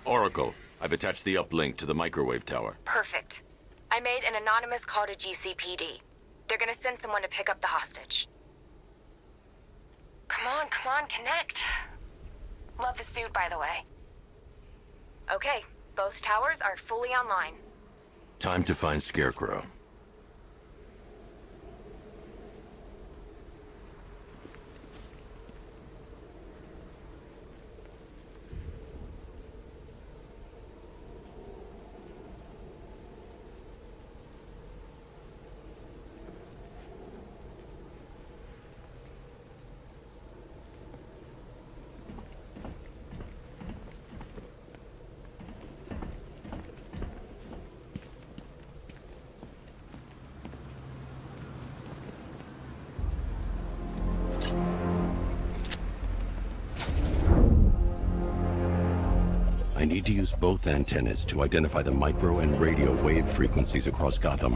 Oracle, I've attached the uplink to the microwave tower. Perfect. I made an anonymous call to GCPD. They're gonna send someone to pick up the hostage. Come on, connect. Love the suit, by the way. Okay, both towers are fully online. Time to find Scarecrow. I need to use both antennas to identify the micro and radio wave frequencies across Gotham.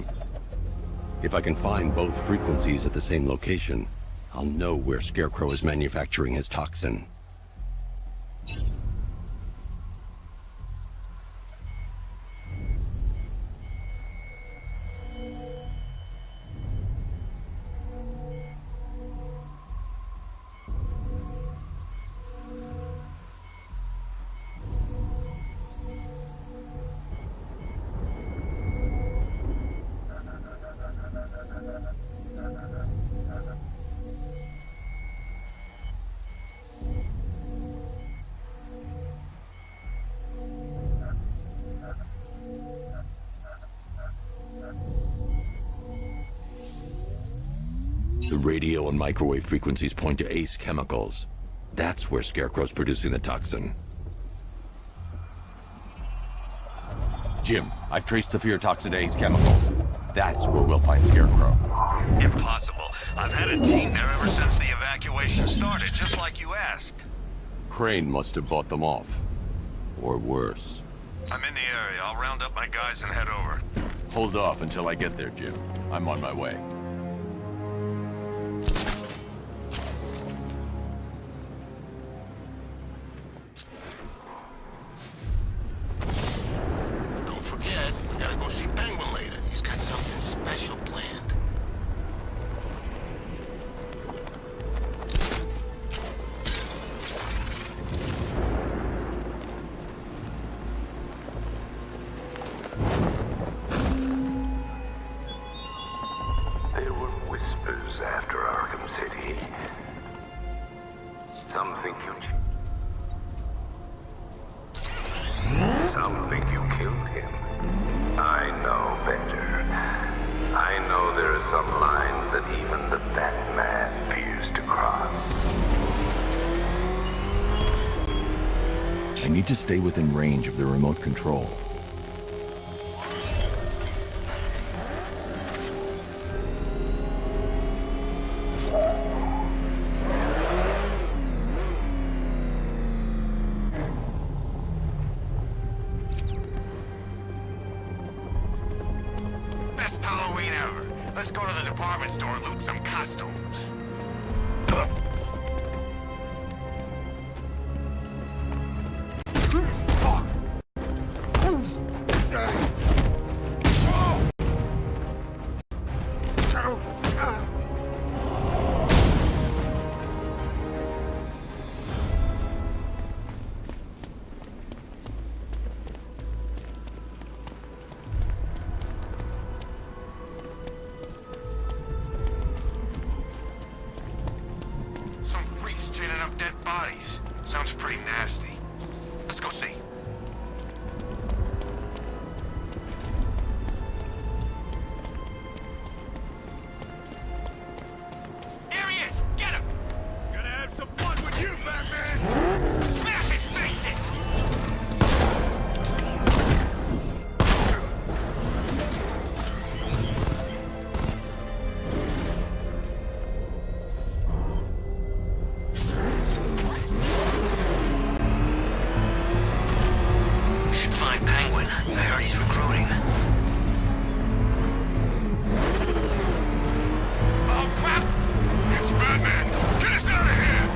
If I can find both frequencies at the same location, I'll know where Scarecrow is manufacturing his toxin. The radio and microwave frequencies point to Ace Chemicals. That's where Scarecrow's producing the toxin. Jim, I've traced the fear toxin to Ace Chemicals. That's where we'll find Scarecrow. Impossible. I've had a team there ever since the evacuation started, just like you asked. Crane must have bought them off. Or worse. I'm in the area. I'll round up my guys and head over. Hold off until I get there, Jim. I'm on my way. Don't forget, we gotta go see Penguin later. He's got something special planned. There were whispers after Arkham City. Some think you... Some think you killed him. I know better. I know there are some lines that even the Batman fears to cross. I need to stay within range of the remote control. Best Halloween ever. Let's go to the department store and loot some costumes. up dead bodies. Sounds pretty nasty. Let's go see. There he is! Get him! Gonna have some fun with you, Batman! Smash his face in! Should find Penguin. I heard he's recruiting. Oh, crap! It's Batman! Get us out of here!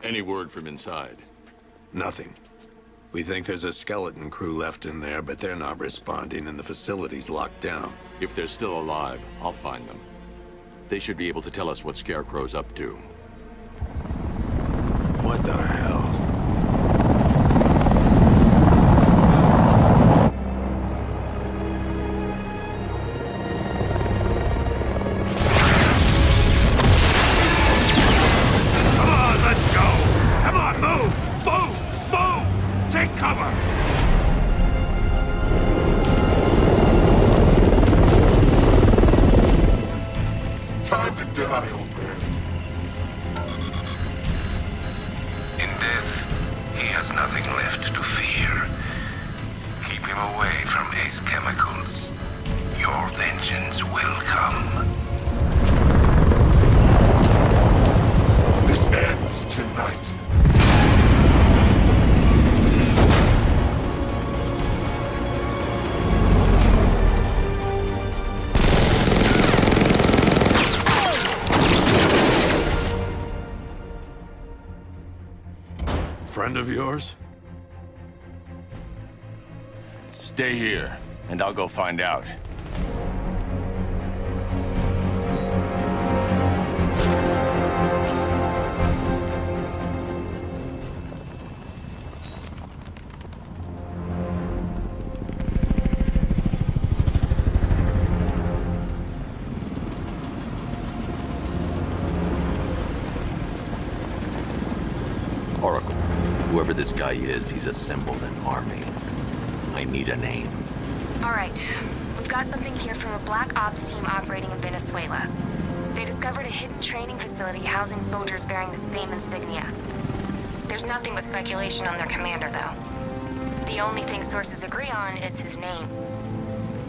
Any word from inside? Nothing. We think there's a skeleton crew left in there, but they're not responding and the facility's locked down. If they're still alive, I'll find them. They should be able to tell us what Scarecrow's up to. What the hell? Come on, let's go! Come on, move! Move! Move! Take cover! Time to die, old man. In death, he has nothing left to fear. Keep him away from Ace Chemicals. Your vengeance will come. This ends tonight. Friend of yours? Stay here, and I'll go find out. Oracle, whoever this guy is, he's assembled an army. I need a name. All right. We've got something here from a Black Ops team operating in Venezuela. They discovered a hidden training facility housing soldiers bearing the same insignia. There's nothing but speculation on their commander, though. The only thing sources agree on is his name.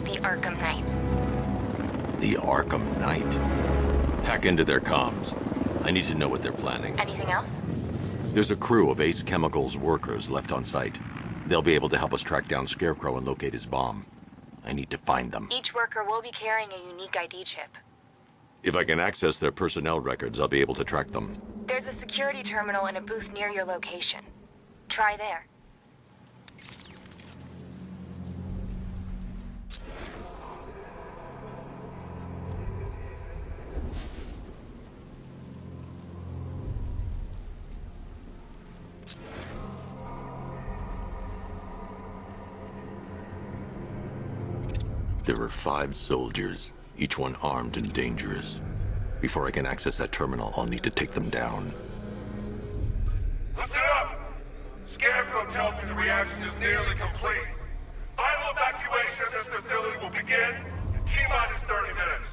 The Arkham Knight. The Arkham Knight? Hack into their comms. I need to know what they're planning. Anything else? There's a crew of Ace Chemicals workers left on site. They'll be able to help us track down Scarecrow and locate his bomb. I need to find them. Each worker will be carrying a unique ID chip. If I can access their personnel records, I'll be able to track them. There's a security terminal in a booth near your location. Try there. There were 5 soldiers, each one armed and dangerous. Before I can access that terminal, I'll need to take them down. Listen up! Scarecrow tells me the reaction is nearly complete. Final evacuation of this facility will begin in T-minus 30 minutes.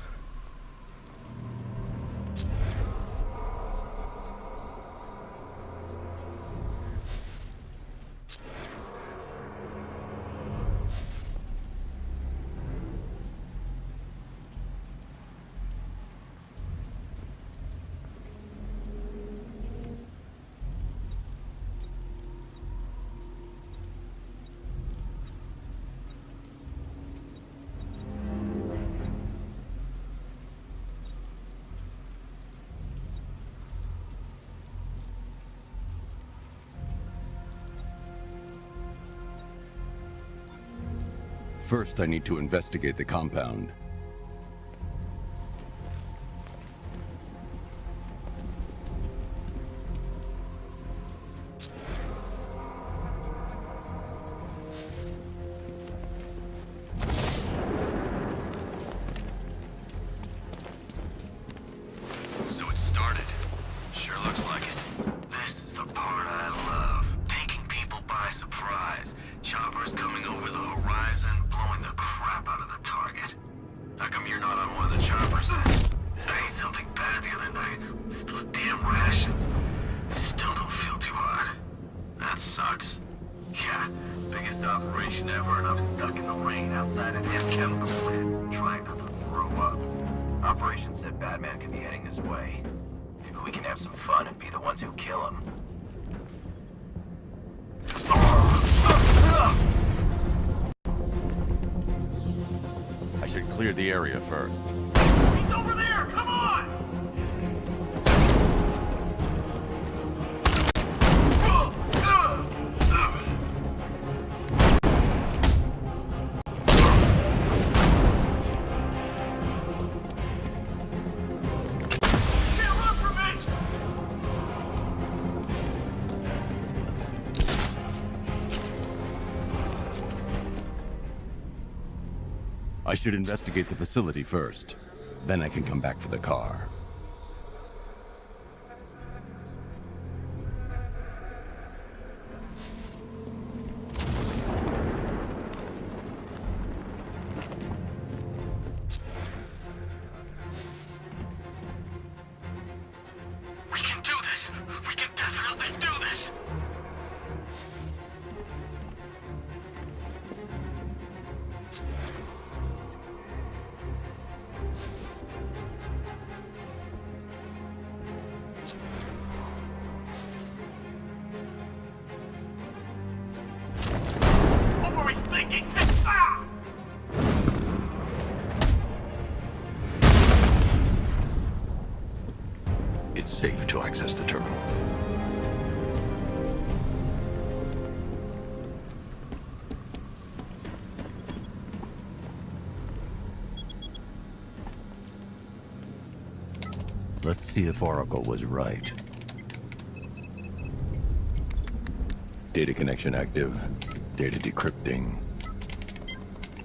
First, I need to investigate the compound. So it started. Sure looks like it. This is the part I love. Taking people by surprise. Choppers coming over the horizon, blowing the crap out of the target. How come you're not on one of the choppers then? I ate something bad the other night. It's those damn rations. Still don't feel too hot. That sucks. Yeah, biggest operation ever, and I'm stuck in the rain outside of his chemical plant, trying not to throw up. Operation said Batman could be heading this way. Maybe we can have some fun and be the ones who kill him. I should clear the area first. He's over there! Come on! Can't run from me! I should investigate the facility first. Then I can come back for the car. We can do this! We can definitely do this! What were we thinking? Ah! It's safe to access the terminal. Let's see if Oracle was right. Data connection active. Data decrypting.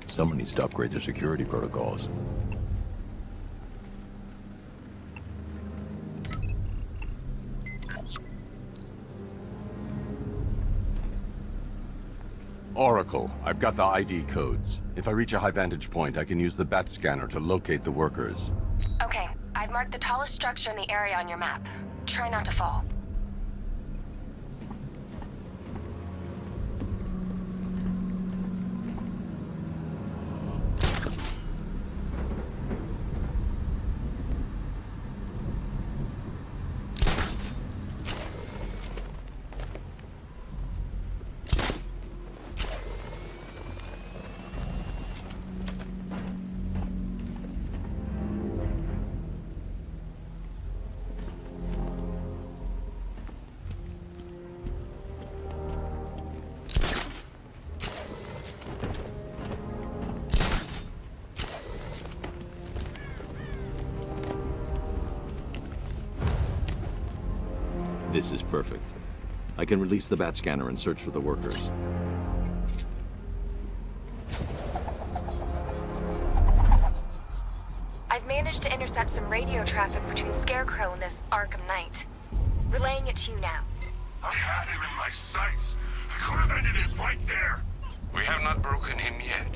Someone needs to upgrade their security protocols. Oracle, I've got the ID codes. If I reach a high vantage point, I can use the bat scanner to locate the workers. Okay, I've marked the tallest structure in the area on your map. Try not to fall. This is perfect. I can release the bat scanner and search for the workers. I've managed to intercept some radio traffic between Scarecrow and this Arkham Knight. Relaying it to you now. I had him in my sights. I could have ended it right there. We have not broken him yet.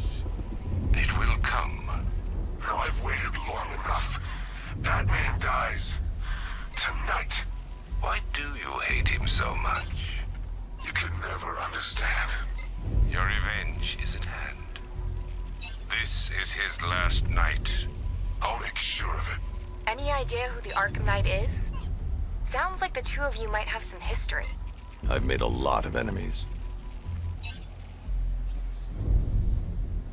It will come. Now I've waited long enough. Batman dies. Tonight. Why do you hate him so much? You can never understand. Your revenge is at hand. This is his last night. I'll make sure of it. Any idea who the Arkham Knight is? Sounds like the two of you might have some history. I've made a lot of enemies.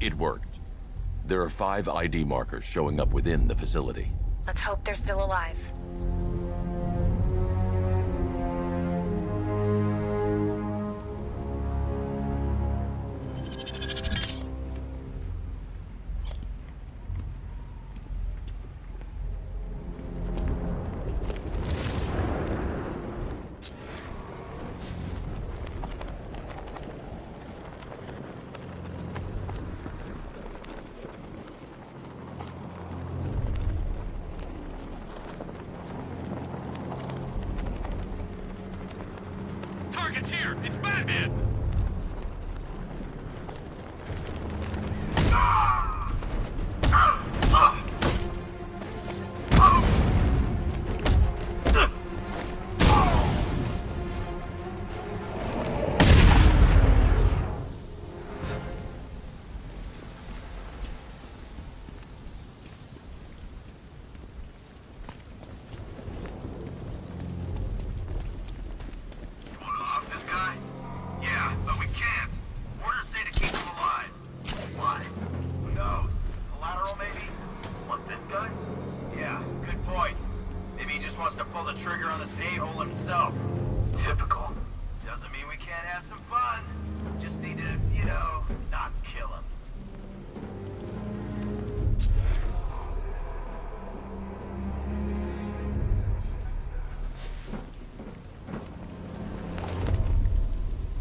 It worked. There are 5 ID markers showing up within the facility. Let's hope they're still alive. here! It's Batman!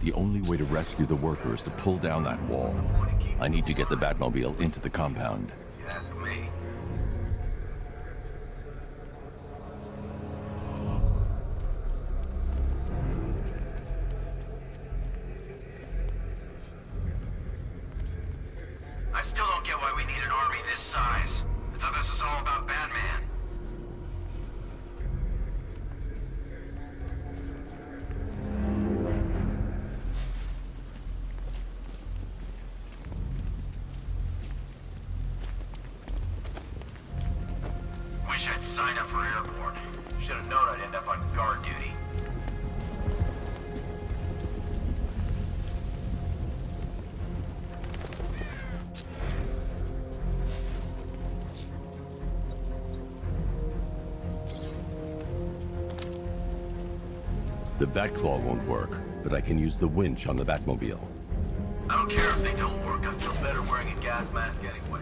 The only way to rescue the worker is to pull down that wall. I need to get the Batmobile into the compound. Ask me. I still don't get why we need an army this size. I thought this was all about Batman. Wish I'd signed up for airborne. Should have known I'd end up on guard duty. The Batclaw won't work, but I can use the winch on the Batmobile. I don't care if they don't work. I feel better wearing a gas mask anyway.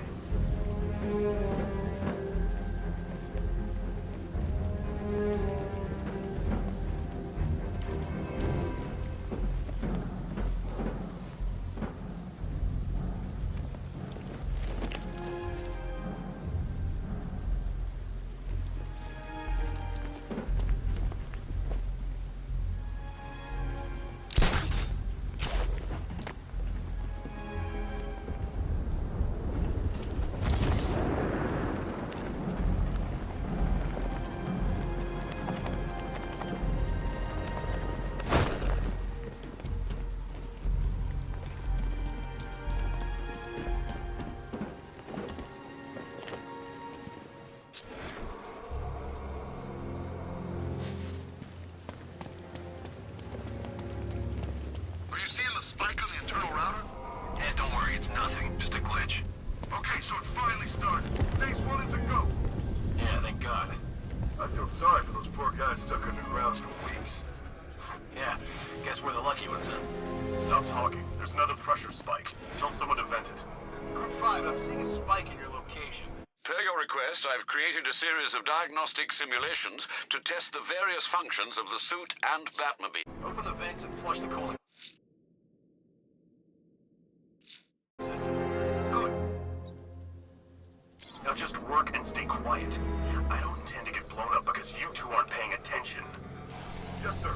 It's nothing, just a glitch. Okay, so it finally started. Phase 1 is a go. Yeah, thank God. I feel sorry for those poor guys stuck underground for weeks. Yeah, guess we're the lucky ones, huh? Stop talking. There's another pressure spike. Tell someone to vent it. Group 5, I'm seeing a spike in your location. Per your request, I've created a series of diagnostic simulations to test the various functions of the suit and Batmobile. Open the vents and flush the cooling system. Good. Now just work and stay quiet. I don't intend to get blown up because you two aren't paying attention. Yes, sir.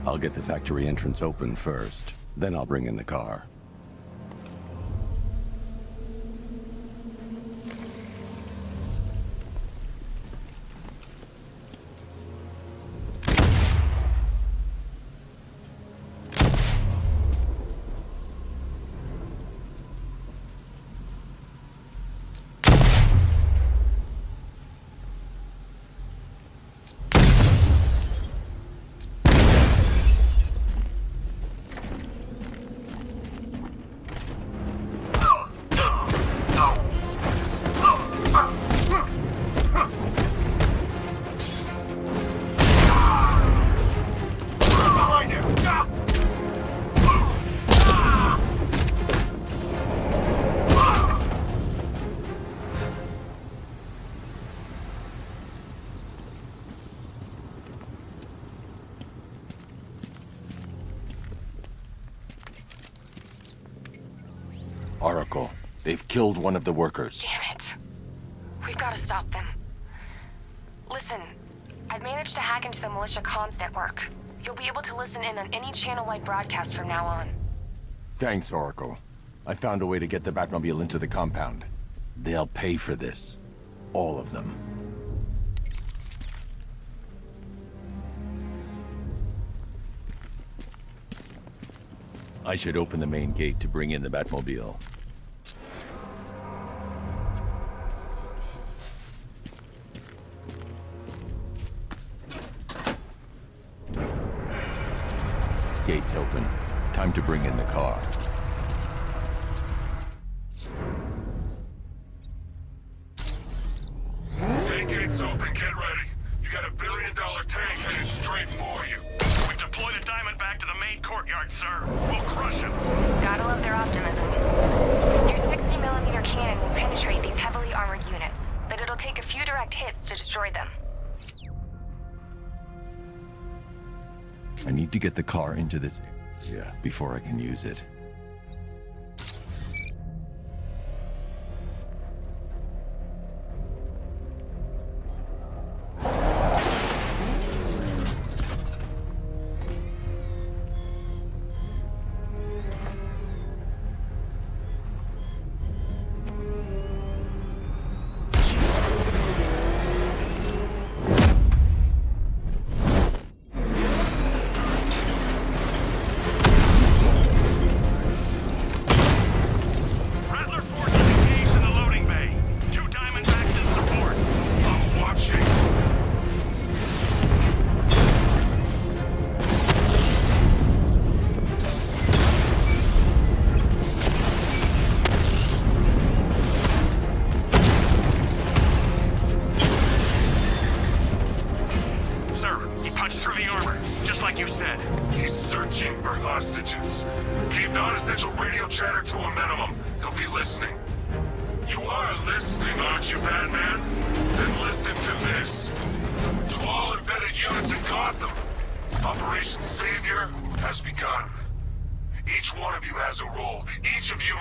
I'll get the factory entrance open first, then I'll bring in the car. Oracle, they've killed one of the workers. Damn it. We've got to stop them. Listen, I've managed to hack into the militia comms network. You'll be able to listen in on any channel-wide broadcast from now on. Thanks, Oracle. I found a way to get the Batmobile into the compound. They'll pay for this. All of them. I should open the main gate to bring in the Batmobile. Gates open. Time to bring in the car. Main gate's open, get ready. You got $1 billion tank headed straight for you. We've deployed a Diamondback to the main courtyard, sir. We'll crush him. Gotta love their optimism. Your 60mm cannon will penetrate these heavily armored units, but it'll take a few direct hits to destroy them. I need to get the car into this area before I can use it. Operation Savior has begun. Each one of you has a role. Each of you